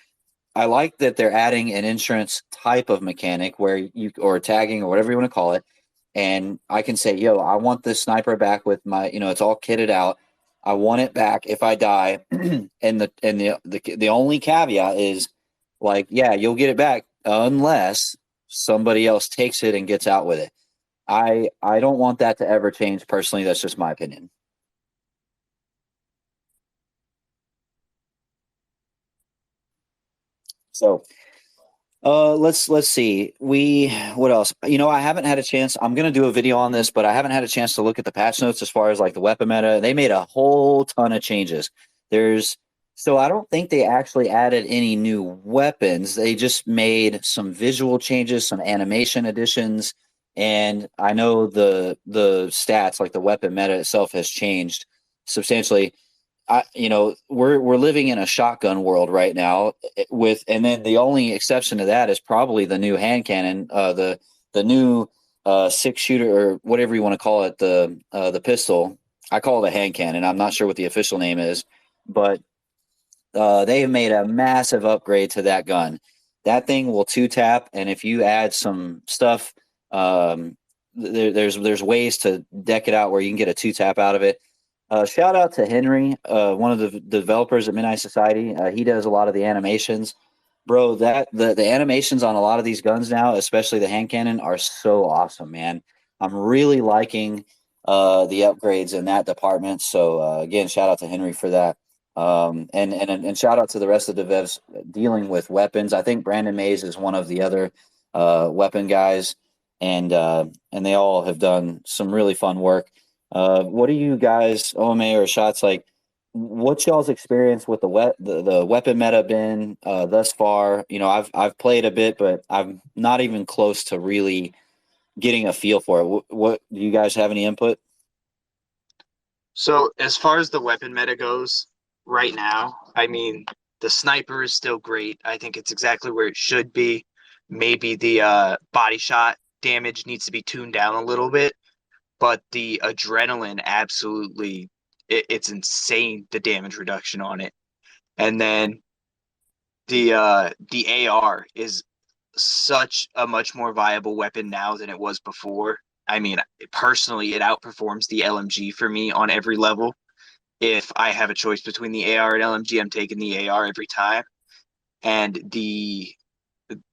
I like that they're adding an insurance type of mechanic or tagging or whatever you want to call it. And I can say, yo, I want this sniper back with my, it's all kitted out. I want it back if I die. and the only caveat is like, yeah, you'll get it back unless somebody else takes it and gets out with it. I don't want that to ever change personally. That's just my opinion. So let's see. What else? I haven't had a chance. I'm gonna do a video on this, but I haven't had a chance to look at the patch notes as far as like the weapon meta. They made a whole ton of changes. So I don't think they actually added any new weapons. They just made some visual changes, some animation additions. And I know the stats, like the weapon meta itself, has changed substantially. We're living in a shotgun world right now and then the only exception to that is probably the new hand cannon, the new 6-shooter or whatever you want to call it, the pistol. I call it a hand cannon. I'm not sure what the official name is, but they have made a massive upgrade to that gun. That thing will 2-tap, and if you add some stuff, there's ways to deck it out where you can get a 2-tap out of it. Shout out to Henry, one of the developers at Midnight Society. He does a lot of the animations. Bro, the animations on a lot of these guns now, especially the hand cannon, are so awesome, man. I'm really liking the upgrades in that department. So again, shout out to Henry for that. And shout out to the rest of the devs dealing with weapons. I think Brandon Mays is one of the other weapon guys, and they all have done some really fun work. What do you guys, OMA or Shots, like? What's y'all's experience with the weapon meta been thus far? You know, I've played a bit, but I'm not even close to really getting a feel for it. What do you guys have any input? So as far as the weapon meta goes right now, I mean, the sniper is still great. I think it's exactly where it should be. Maybe the body shot damage needs to be tuned down a little bit, but the adrenaline absolutely, it's insane, the damage reduction on it. And then the AR is such a much more viable weapon now than it was before. I mean, personally, it outperforms the LMG for me on every level. If I have a choice between the AR and LMG, I'm taking the AR every time. And the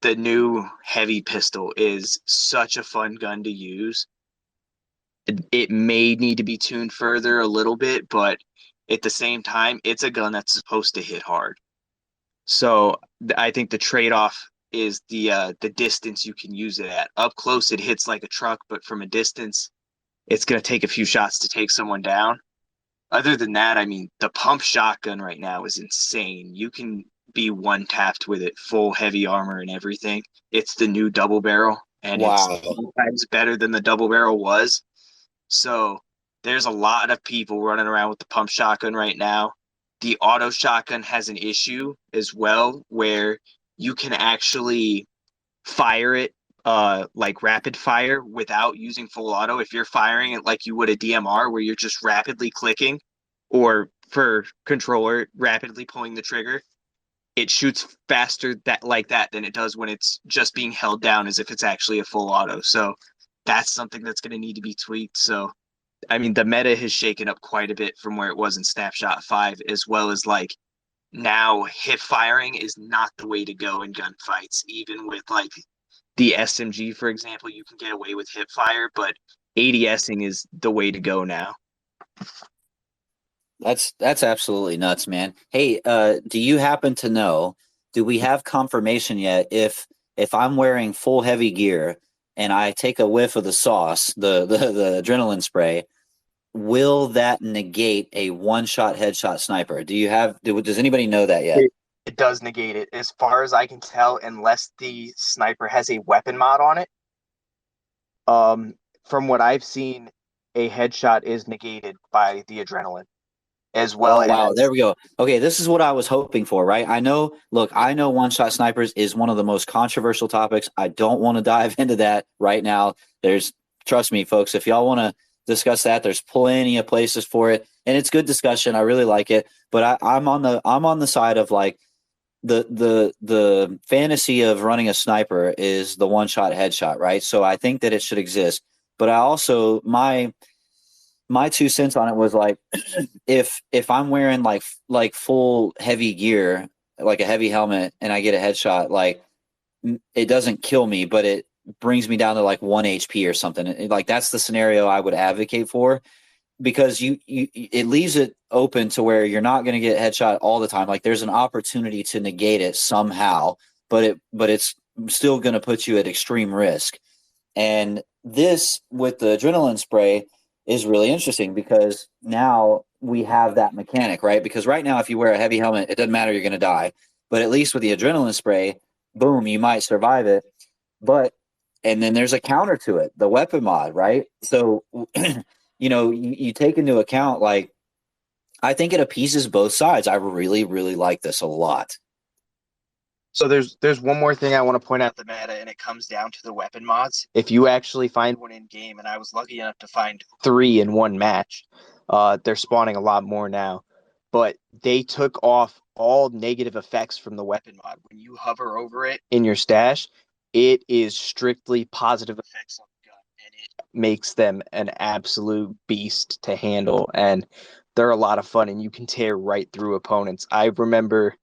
new heavy pistol is such a fun gun to use. It may need to be tuned further a little bit, but at the same time, it's a gun that's supposed to hit hard. So I think the trade-off is the distance you can use it at. Up close, it hits like a truck, but from a distance, it's going to take a few shots to take someone down. Other than that, I mean, the pump shotgun right now is insane. You can be one tapped with it, full heavy armor and everything. It's the new double barrel, and it's Wow. 10 times better than the double barrel was. So there's a lot of people running around with the pump shotgun right now. The auto shotgun has an issue as well where you can actually fire it like rapid fire without using full auto. If you're firing it like you would a DMR where you're just rapidly clicking, or for controller rapidly pulling the trigger, it shoots faster that than it does when it's just being held down as if it's actually a full auto. So that's something that's going to need to be tweaked. So I mean, the meta has shaken up quite a bit from where it was in Snapshot 5, as well as like now hip firing is not the way to go in gunfights. Even with like the SMG, for example, you can get away with hip fire, but ADSing is the way to go now. That's absolutely nuts, man. Hey, do you happen to know, do we have confirmation yet if I'm wearing full heavy gear and I take a whiff of the sauce, the adrenaline spray, will that negate a one-shot headshot sniper? Does anybody know that yet? It does negate it. As far as I can tell, unless the sniper has a weapon mod on it. From what I've seen, a headshot is negated by the adrenaline. As well as, wow, there we go. Okay, this is what I was hoping for, right? I know one-shot snipers is one of the most controversial topics. I don't want to dive into that right now. Trust me, folks, if y'all want to discuss that, there's plenty of places for it, and it's good discussion. I really like it, but I'm on the side of like the fantasy of running a sniper is the one-shot headshot, right? So I think that it should exist, but I also my 2 cents on it was like, if I'm wearing like full heavy gear, like a heavy helmet, and I get a headshot, like it doesn't kill me, but it brings me down to like 1 HP or something. Like that's the scenario I would advocate for, because it leaves it open to where you're not going to get headshot all the time. Like there's an opportunity to negate it somehow, but it's still going to put you at extreme risk. And this with the adrenaline spray is really interesting because now we have that mechanic, right? Because right now, if you wear a heavy helmet, it doesn't matter, you're going to die. But at least with the adrenaline spray, boom, you might survive it. And then there's a counter to it, the weapon mod, right? So, you take into account, like, I think it appeases both sides. I really, really like this a lot. So there's one more thing I want to point out the meta, and it comes down to the weapon mods. If you actually find one in game, and I was lucky enough to find 3 in one match, they're spawning a lot more now. But they took off all negative effects from the weapon mod. When you hover over it in your stash, it is strictly positive effects on the gun, and it makes them an absolute beast to handle. And they're a lot of fun, and you can tear right through opponents. I remember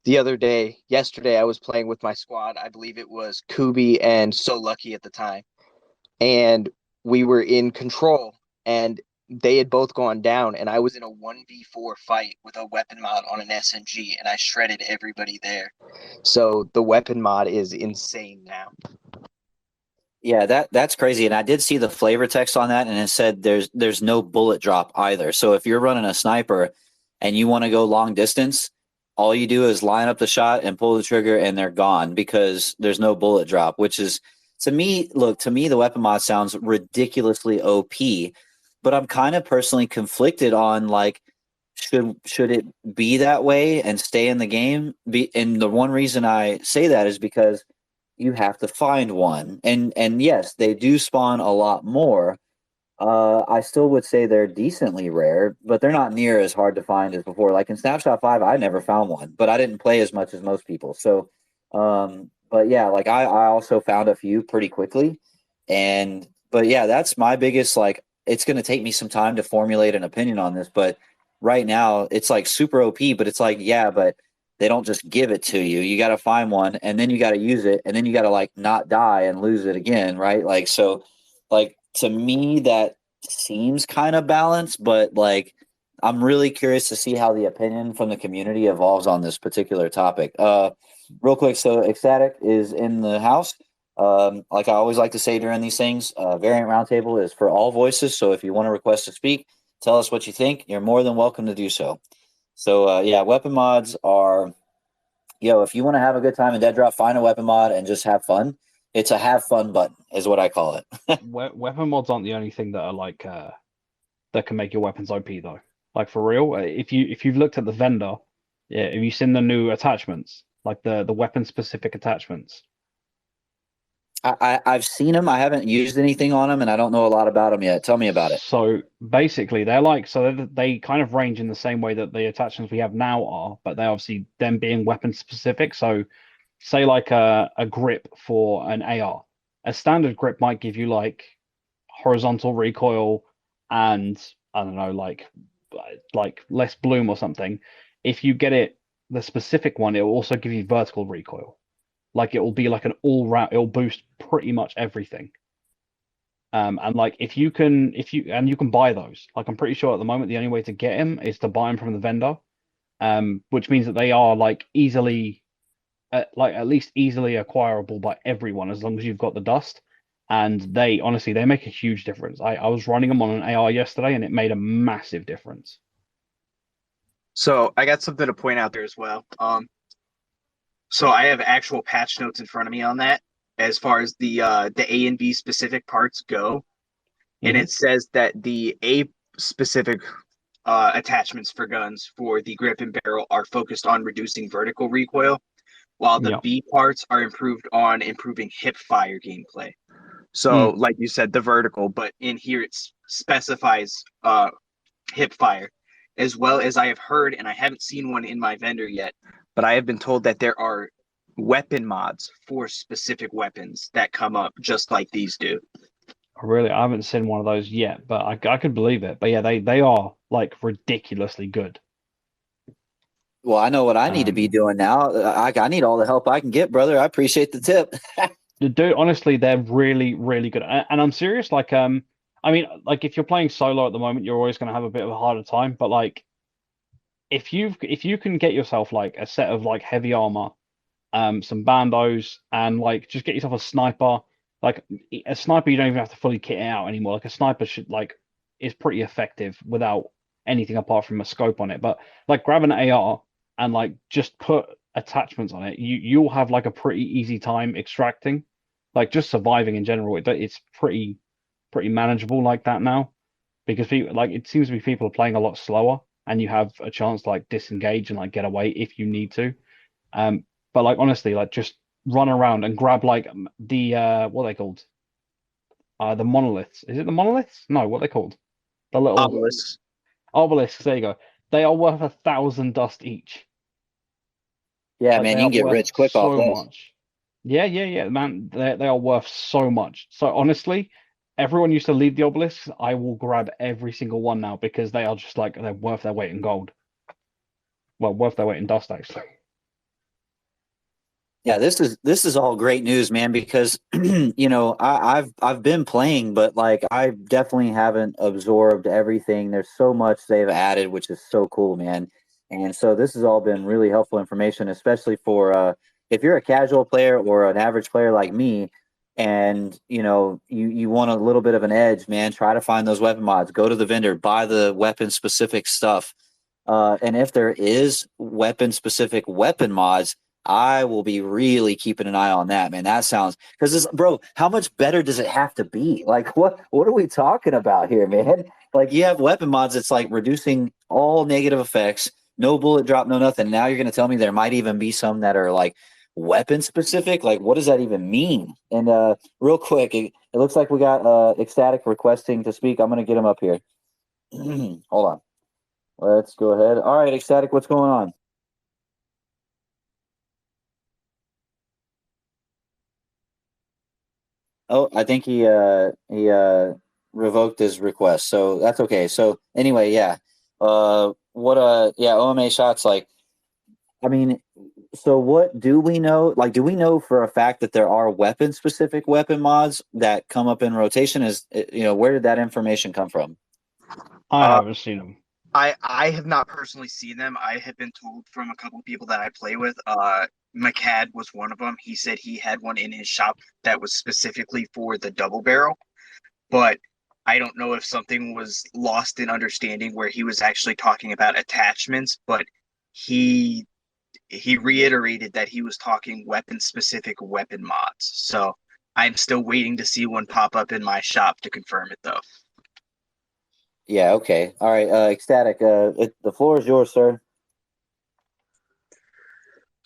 yesterday, I was playing with my squad. I believe it was Kubi and So Lucky at the time. And we were in control, and they had both gone down, and I was in a 1v4 fight with a weapon mod on an SMG, and I shredded everybody there. So the weapon mod is insane now. Yeah, that's crazy. And I did see the flavor text on that, and it said there's no bullet drop either. So if you're running a sniper and you want to go long distance, all you do is line up the shot and pull the trigger, and they're gone because there's no bullet drop, which is, to me, the weapon mod sounds ridiculously OP, but I'm kind of personally conflicted on, like, should it be that way and stay in the game? And the one reason I say that is because you have to find one, and yes, they do spawn a lot more. I still would say they're decently rare, but they're not near as hard to find as before. Like in Snapshot 5, I never found one, but I didn't play as much as most people. So, but yeah, like I also found a few pretty quickly. But yeah, that's my biggest, like, it's going to take me some time to formulate an opinion on this, but right now it's like super OP, but it's like, yeah, but they don't just give it to you. You got to find one, and then you got to use it, and then you got to, like, not die and lose it again, right? Like, so, like, to me, that seems kind of balanced, but, like, I'm really curious to see how the opinion from the community evolves on this particular topic. Real quick, so Ecstatic is in the house. Like I always like to say during these things, Variant Roundtable is for all voices. So if you want to request to speak, tell us what you think. You're more than welcome to do so. So yeah, weapon mods are, if you want to have a good time in Deadrop, find a weapon mod and just have fun. It's a have fun button is what I call it. Weapon mods aren't the only thing that are like that can make your weapons OP though. Like for real, if you've looked at the vendor, yeah, have you seen the new attachments, like the weapon specific attachments? I've seen them. I haven't used anything on them, and I don't know a lot about them yet. Tell me about it. So basically, they're like, so they kind of range in the same way that the attachments we have now are, but they obviously them being weapon specific. So say like a grip for an AR, a standard grip might give you like horizontal recoil and I don't know, like less bloom or something. If you get it the specific one, it will also give you vertical recoil. Like it will be like an all round, it'll boost pretty much everything. And like if you can buy those. Like I'm pretty sure at the moment the only way to get them is to buy them from the vendor. Which means that they are like easily like at least easily acquirable by everyone as long as you've got the dust. And they honestly they make a huge difference. I was running them on an AR yesterday and it made a massive difference. So I got something to point out there as well. So I have actual patch notes in front of me on that as far as the A and B specific parts go. And it says that the A specific attachments for guns for the grip and barrel are focused on reducing vertical recoil, while the B parts are improving hip fire gameplay. So like you said, the vertical, but in here it specifies hip fire, as well as I have heard, and I haven't seen one in my vendor yet, but I have been told that there are weapon mods for specific weapons that come up just like these do. Really, I haven't seen one of those yet, but I could believe it. But yeah, they are like ridiculously good. Well, I know what I need to be doing now. I need all the help I can get, brother. I appreciate the tip. Dude, honestly, they're really, really good. And I'm serious. Like, I mean, like if you're playing solo at the moment, you're always going to have a bit of a harder time. But like, if you can get yourself like a set of like heavy armor, some bandos, and like just get yourself a sniper. Like a sniper, you don't even have to fully kit it out anymore. Like a sniper should like is pretty effective without anything apart from a scope on it. But like grab an AR and like just put attachments on it. You'll have like a pretty easy time extracting, like just surviving in general. It's pretty manageable like that now because people like it seems to be people are playing a lot slower and you have a chance to like disengage and like get away if you need to. But like honestly, like just run around and grab like the what are they called? The monoliths. Is it the monoliths? No, what are they called? The little Obelisks. Obelisks. There you go. They are worth 1,000 dust each. Yeah, like, man, you can get rich quick off those. Much. Yeah, man. They are worth so much. So honestly, everyone used to leave the obelisks. I will grab every single one now because they are just like they're worth their weight in gold. Well, worth their weight in dust actually. Yeah, this is all great news, man, because I've been playing, but like I definitely haven't absorbed everything. There's so much they've added, which is so cool, man. And so this has all been really helpful information, especially for if you're a casual player or an average player like me, and you want a little bit of an edge, man. Try to find those weapon mods. Go to the vendor, buy the weapon specific stuff. And if there is weapon specific weapon mods, I will be really keeping an eye on that, man. That sounds because this, bro. How much better does it have to be? Like, what are we talking about here, man? Like, you have weapon mods that's like reducing all negative effects, no bullet drop, no nothing. Now you're gonna tell me there might even be some that are like weapon specific. Like, what does that even mean? And real quick, it looks like we got Ecstatic requesting to speak. I'm gonna get him up here. Hold on. Let's go ahead. All right, Ecstatic, what's going on? Oh, I think he revoked his request, so that's okay. So anyway, yeah. OMA shots like. I mean, so what do we know? Like, do we know for a fact that there are weapon specific weapon mods that come up in rotation? Where did that information come from? I haven't seen them. I have not personally seen them. I have been told from a couple people that I play with. McCad was one of them. He said he had one in his shop that was specifically for the double barrel, but I don't know if something was lost in understanding where he was actually talking about attachments, but he reiterated that he was talking weapon specific weapon mods. So I'm still waiting to see one pop up in my shop to confirm it though. Yeah, okay. All right, Ecstatic, the floor is yours, sir.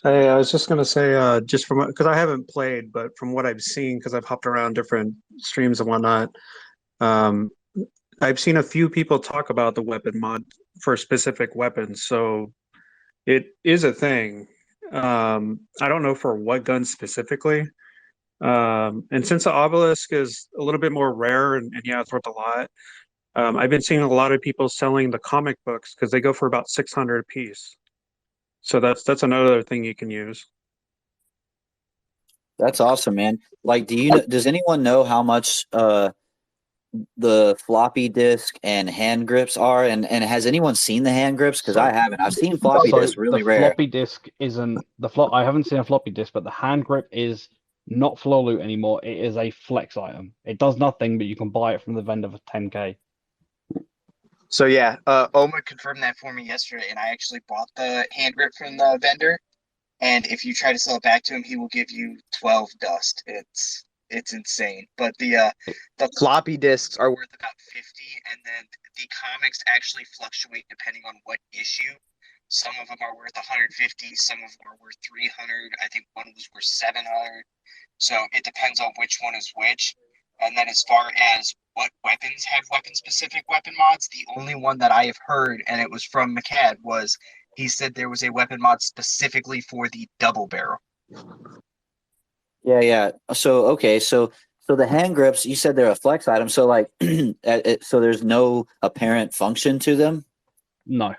Hey, I was just gonna say, just from because I haven't played, but from what I've seen, because I've hopped around different streams and whatnot, um, I've seen a few people talk about the weapon mod for specific weapons, so it is a thing. I don't know for what gun specifically. And since the obelisk is a little bit more rare and yeah, it's worth a lot, I've been seeing a lot of people selling the comic books because they go for about 600 a piece. So that's another thing you can use. That's awesome, man. Like, does anyone know how much the floppy disk and hand grips are? And has anyone seen the hand grips? Because I haven't. I've seen floppy disks really the rare. floppy disk isn't the flop. I haven't seen a floppy disk, but the hand grip is not floor loot anymore. It is a flex item. It does nothing, but you can buy it from the vendor for 10K. So yeah, Oma confirmed that for me yesterday, and I actually bought the hand grip from the vendor. And if you try to sell it back to him, he will give you 12 dust. It's insane. But the floppy disks are worth about 50, and then the comics actually fluctuate depending on what issue. Some of them are worth 150, some of them are worth 300. I think one was worth 700. So it depends on which one is which. And then as far as what weapons have weapon specific weapon mods, the only one that I have heard, and it was from McCad, was he said there was a weapon mod specifically for the double barrel. Yeah. So okay, so the hand grips, you said they're a flex item. So like, so there's no apparent function to them. No.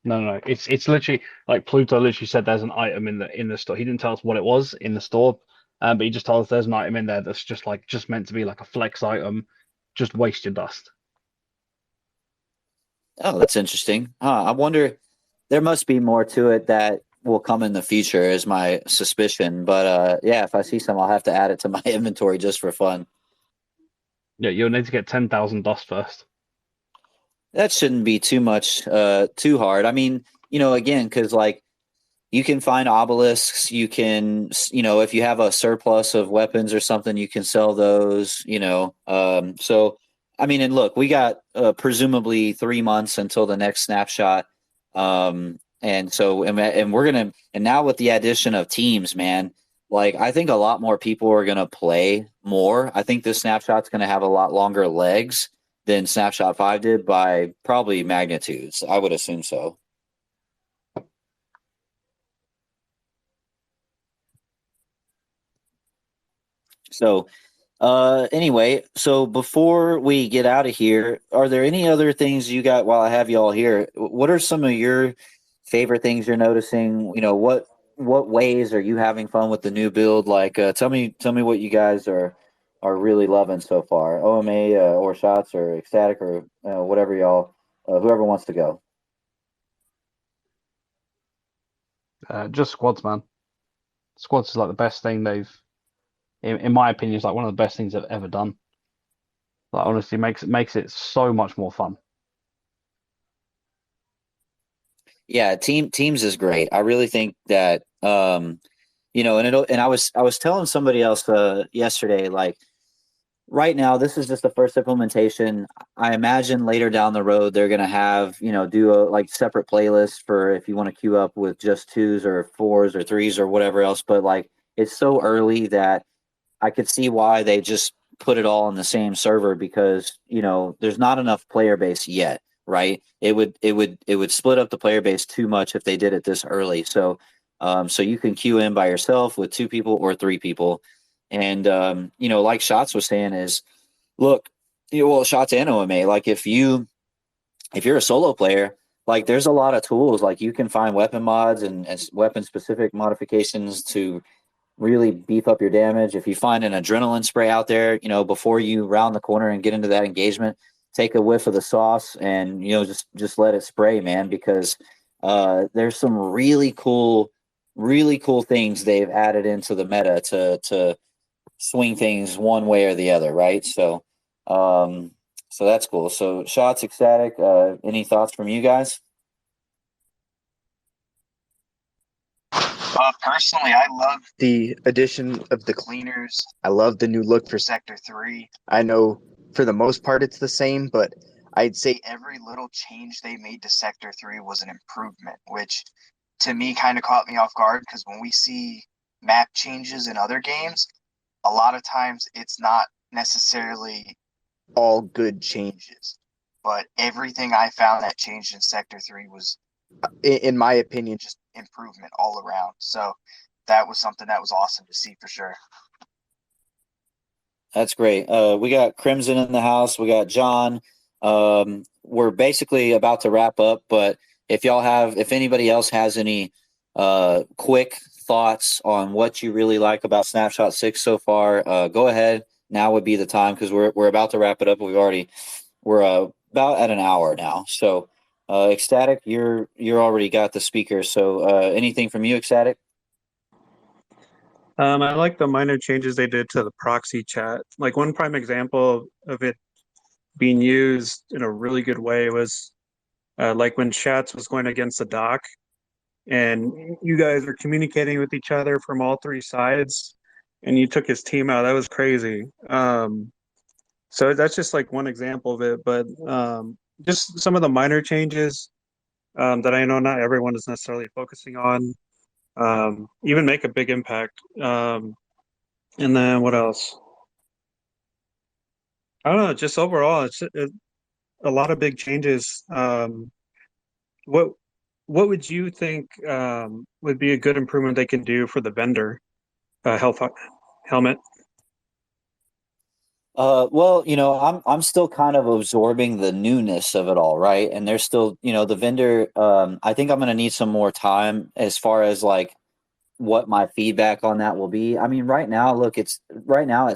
It's literally like Pluto literally said there's an item in the store. He didn't tell us what it was in the store, but he just told us there's an item in there that's just meant to be like a flex item, just waste your dust. Oh, that's interesting. I wonder. There must be more to it that will come in the future, is my suspicion. But yeah, if I see some, I'll have to add it to my inventory just for fun. Yeah, you'll need to get 10,000 dust first. That shouldn't be too much, too hard. I mean, again, because like you can find obelisks. You can, if you have a surplus of weapons or something, you can sell those. So I mean, and look, we got presumably 3 months until the next snapshot. And so, and we're going to, and now with the addition of teams, man, like I think a lot more people are going to play more. I think this snapshot's going to have a lot longer legs than Snapshot 5 did by probably magnitudes. I would assume so. So, anyway, so before we get out of here, are there any other things you got while I have you all here? What are some of your favorite things you're noticing? What what ways are you having fun with the new build? Like, tell me what you guys are really loving so far. OMA or shots or ecstatic or whatever y'all, whoever wants to go. Just squads, man. Squads is like the best thing in my opinion, it's like one of the best things they've ever done. Like honestly, makes it so much more fun. Yeah, teams is great. I really think that and I was telling somebody else yesterday, like right now this is just the first implementation. I imagine later down the road they're gonna have, do a like separate playlist for if you want to queue up with just twos or fours or threes or whatever else. But like it's so early that I could see why they just put it all on the same server because, there's not enough player base yet, right? It would split up the player base too much if they did it this early. So so you can queue in by yourself with 2 people or 3 people. And like Shots was saying is look, Shots and OMA, like if you're a solo player, like there's a lot of tools, like you can find weapon mods and weapon specific modifications to really beef up your damage. If you find an adrenaline spray out there, before you round the corner and get into that engagement, take a whiff of the sauce and, just let it spray, man, because there's some really cool things they've added into the meta to swing things one way or the other, right? So so that's cool. So Shots, ecstatic, any thoughts from you guys? Personally, I love the addition of the cleaners. I love the new look for Sector 3. I know for the most part it's the same, but I'd say every little change they made to Sector 3 was an improvement, which to me kind of caught me off guard because when we see map changes in other games, a lot of times it's not necessarily all good changes. But everything I found that changed in Sector 3 was, in my opinion, just improvement all around. So that was something that was awesome to see for sure. That's great. We got Crimson in the house. We got John. We're basically about to wrap up, but if anybody else has any quick thoughts on what you really like about Snapshot 6 so far, go ahead. Now would be the time because we're about to wrap it up. We're about at an hour now. So ecstatic, you're already got the speaker. So anything from you, ecstatic? I like the minor changes they did to the proxy chat. Like one prime example of it being used in a really good way was like when Shats was going against the doc and you guys are communicating with each other from all 3 sides and you took his team out. That was crazy. So that's just like one example of it, but just some of the minor changes that I know not everyone is necessarily focusing on even make a big impact. And then what else? I don't know. Just overall, it's a lot of big changes. What would you think would be a good improvement they can do for the vendor health helmet? Well, I'm still kind of absorbing the newness of it all, right? And there's still, the vendor. I think I'm going to need some more time as far as like what my feedback on that will be. I mean, right now, look, it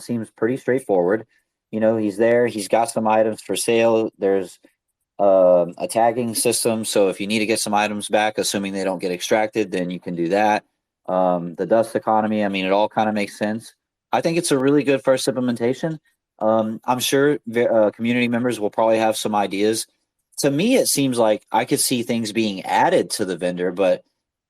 seems pretty straightforward. He's there. He's got some items for sale. There's a tagging system, so if you need to get some items back, assuming they don't get extracted, then you can do that. The dust economy. I mean, it all kind of makes sense. I think it's a really good first implementation. I'm sure community members will probably have some ideas. To me, it seems like I could see things being added to the vendor, but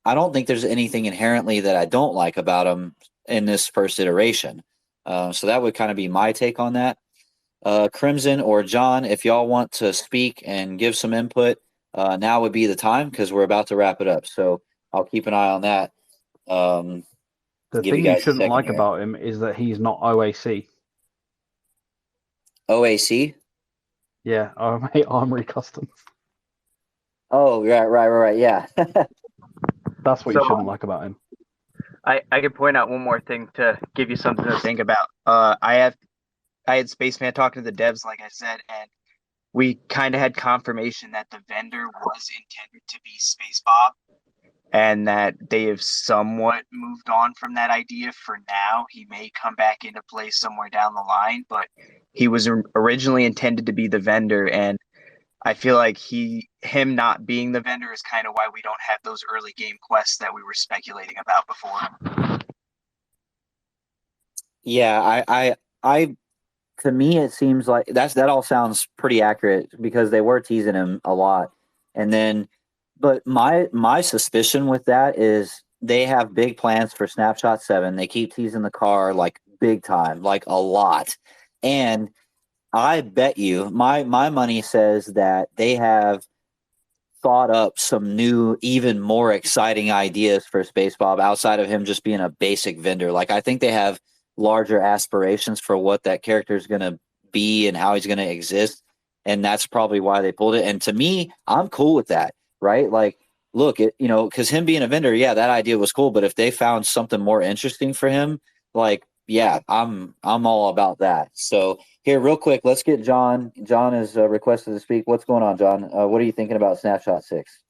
I don't think there's anything inherently that I don't like about them in this first iteration. So that would kind of be my take on that. Crimson or John, if y'all want to speak and give some input, now would be the time because we're about to wrap it up. So I'll keep an eye on that. The give thing you you guys a shouldn't second like here. about him is that he's not OAC. OAC? Yeah, Armory Customs. Oh, right. Yeah. That's what you So shouldn't like about him. I could point out one more thing to give you something to think about. I had Spaceman talking to the devs, like I said, and we kind of had confirmation that the vendor was intended to be Space Bob. and that they have somewhat moved on from that idea for now. He may come back into play somewhere down the line, but he was originally intended to be the vendor, and I feel like him not being the vendor is kind of why we don't have those early game quests that we were speculating about before. Yeah, I to me it seems like that all sounds pretty accurate because they were teasing him a lot. And then but my suspicion with that is they have big plans for Snapshot 7. They keep teasing the car like big time, like a lot. And I bet you my money says that they have thought up some new, even more exciting ideas for Space Bob outside of him just being a basic vendor. Like I think they have larger aspirations for what that character is going to be and how he's going to exist, and that's probably why they pulled it. And to me, I'm cool with that, right? Like, look, because him being a vendor, yeah, that idea was cool. But if they found something more interesting for him, like, yeah, I'm all about that. So here, real quick, let's get John. John is requested to speak. What's going on, John? What are you thinking about Snapshot 6?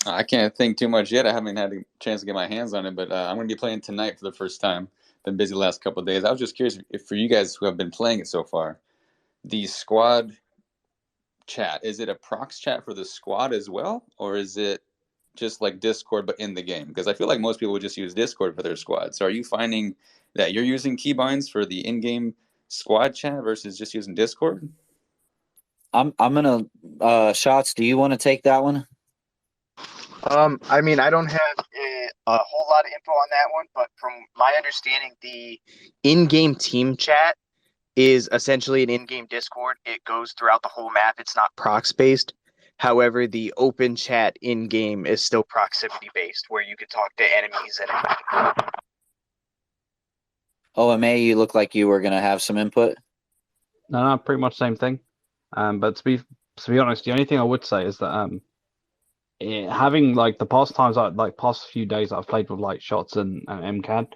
I can't think too much yet. I haven't had a chance to get my hands on it, but I'm going to be playing tonight for the first time. Been busy the last couple of days. I was just curious if for you guys who have been playing it so far, the squad chat, is it a prox chat for the squad as well? Or is it just like Discord but in the game? Because I feel like most people would just use Discord for their squad. So are you finding that you're using keybinds for the in-game squad chat versus just using Discord? I'm gonna Shots. Do you want to take that one? I mean, I don't have a whole lot of info on that one, but from my understanding, the in-game team chat is essentially an in-game Discord. It goes throughout the whole map. It's not prox-based. However, the open chat in-game is still proximity-based, where you can talk to enemies and OMA, you look like you were gonna have some input. No, pretty much same thing. But to be honest, the only thing I would say is that having like the past times, past few days I've played with like Shots and MCAD,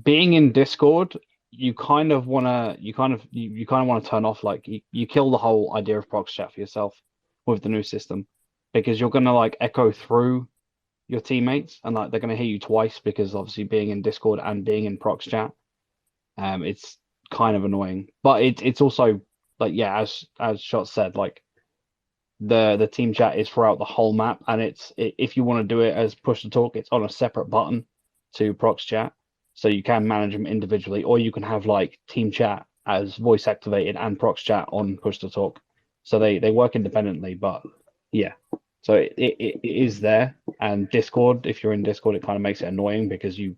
being in Discord, you kind of wanna turn off, like you kill the whole idea of prox chat for yourself with the new system, because you're gonna like echo through your teammates and like they're gonna hear you twice, because obviously being in Discord and being in prox chat, it's kind of annoying. But it's also like, yeah, as Shot said, like the team chat is throughout the whole map, and if you want to do it as push to talk, it's on a separate button to prox chat, so you can manage them individually, or you can have like team chat as voice activated and prox chat on push to talk, so they work independently. But yeah, so it is there. And Discord, if you're in Discord, it kind of makes it annoying because you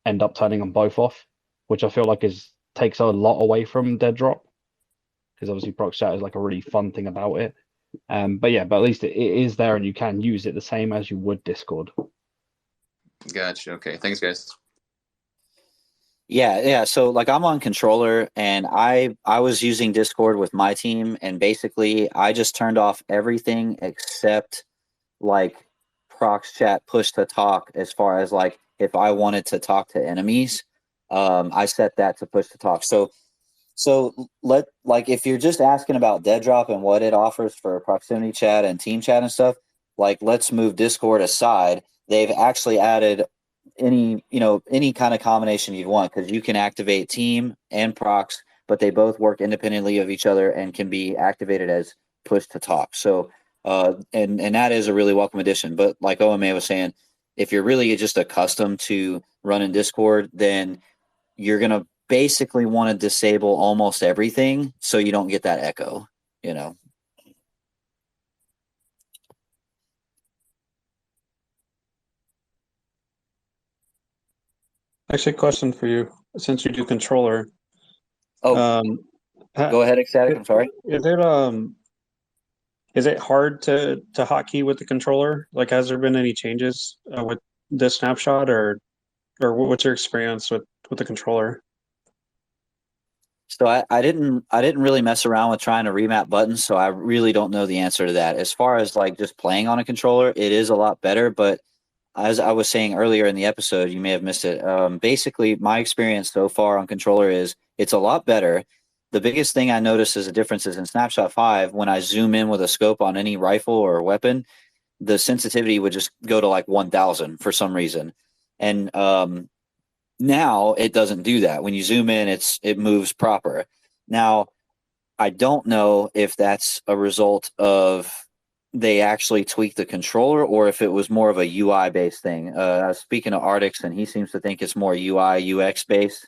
end up turning them both off, which I feel like takes a lot away from Deadrop, because obviously prox chat is like a really fun thing about it. But at least it is there, and you can use it the same as you would Discord. Gotcha. Okay. Thanks, guys. Yeah. So like I'm on controller, and I was using Discord with my team, and basically I just turned off everything except like prox chat push to talk. As far as like if I wanted to talk to enemies, I set that to push to talk. So if you're just asking about Deadrop and what it offers for proximity chat and team chat and stuff, like let's move Discord aside. They've actually added any kind of combination you'd want, because you can activate team and prox, but they both work independently of each other and can be activated as push to talk. So and that is a really welcome addition. But like OMA was saying, if you're really just accustomed to running Discord, then you're gonna basically want to disable almost everything so you don't get that echo, Actually, question for you, since you do controller. Go ahead, Ecstatic. I'm sorry. Is it hard to hotkey with the controller? Like, has there been any changes with this snapshot, or what's your experience with the controller? So I didn't really mess around with trying to remap buttons, so I really don't know the answer to that. As far as like just playing on a controller, it is a lot better. But as I was saying earlier in the episode, you may have missed it. Basically, my experience so far on controller is it's a lot better. The biggest thing I noticed as a difference is in Snapshot 5, when I zoom in with a scope on any rifle or weapon, the sensitivity would just go to like 1000 for some reason. And now it doesn't do that. When you zoom in, it moves proper. Now, I don't know if that's a result of they actually tweaked the controller or if it was more of a UI based thing. I was speaking to Artix, and he seems to think it's more UI UX based.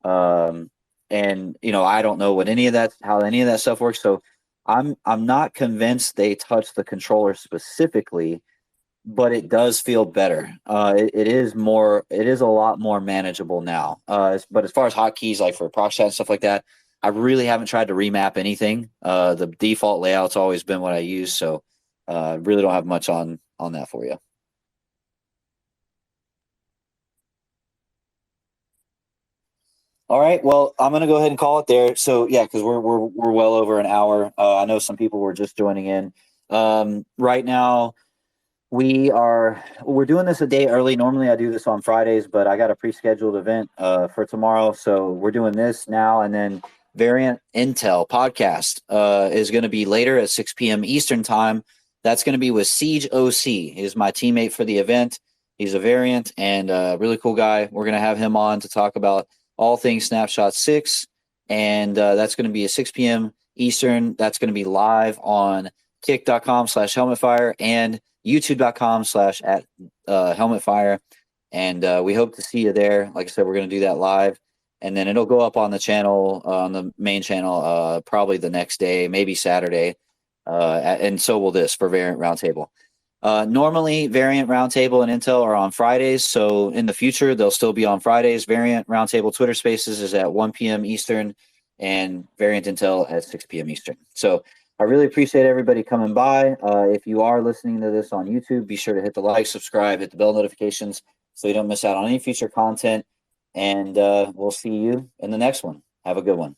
And I don't know how any of that stuff works. So I'm not convinced they touched the controller specifically, but it does feel better. It is a lot more manageable now. But as far as hotkeys, like for Proxchat and stuff like that, I really haven't tried to remap anything. The default layout's always been what I use, so really don't have much on that for you. All right, well, I'm going to go ahead and call it there. So yeah, because we're well over an hour. I know some people were just joining in. Right now, we're doing this a day early. Normally I do this on Fridays, but I got a pre-scheduled event for tomorrow, so we're doing this now. And then Variant Intel podcast is going to be later at 6 p.m. Eastern time. That's going to be with Siege OC. He's my teammate for the event. He's a Variant and a really cool guy. We're going to have him on to talk about all things Snapshot 6, and that's going to be at 6 p.m. Eastern. That's going to be live on kick.com/HelmetFire and youtube.com/@HelmetFire. And we hope to see you there. Like I said, we're going to do that live, and then it'll go up on the channel, on the main channel, probably the next day, maybe Saturday. And so will this for Variant Roundtable. Normally, Variant Roundtable and Intel are on Fridays, so in the future, they'll still be on Fridays. Variant Roundtable Twitter Spaces is at 1 p.m. Eastern, and Variant Intel at 6 p.m. Eastern. So I really appreciate everybody coming by. If you are listening to this on YouTube, be sure to hit the like, subscribe, hit the bell notifications so you don't miss out on any future content, and we'll see you in the next one. Have a good one.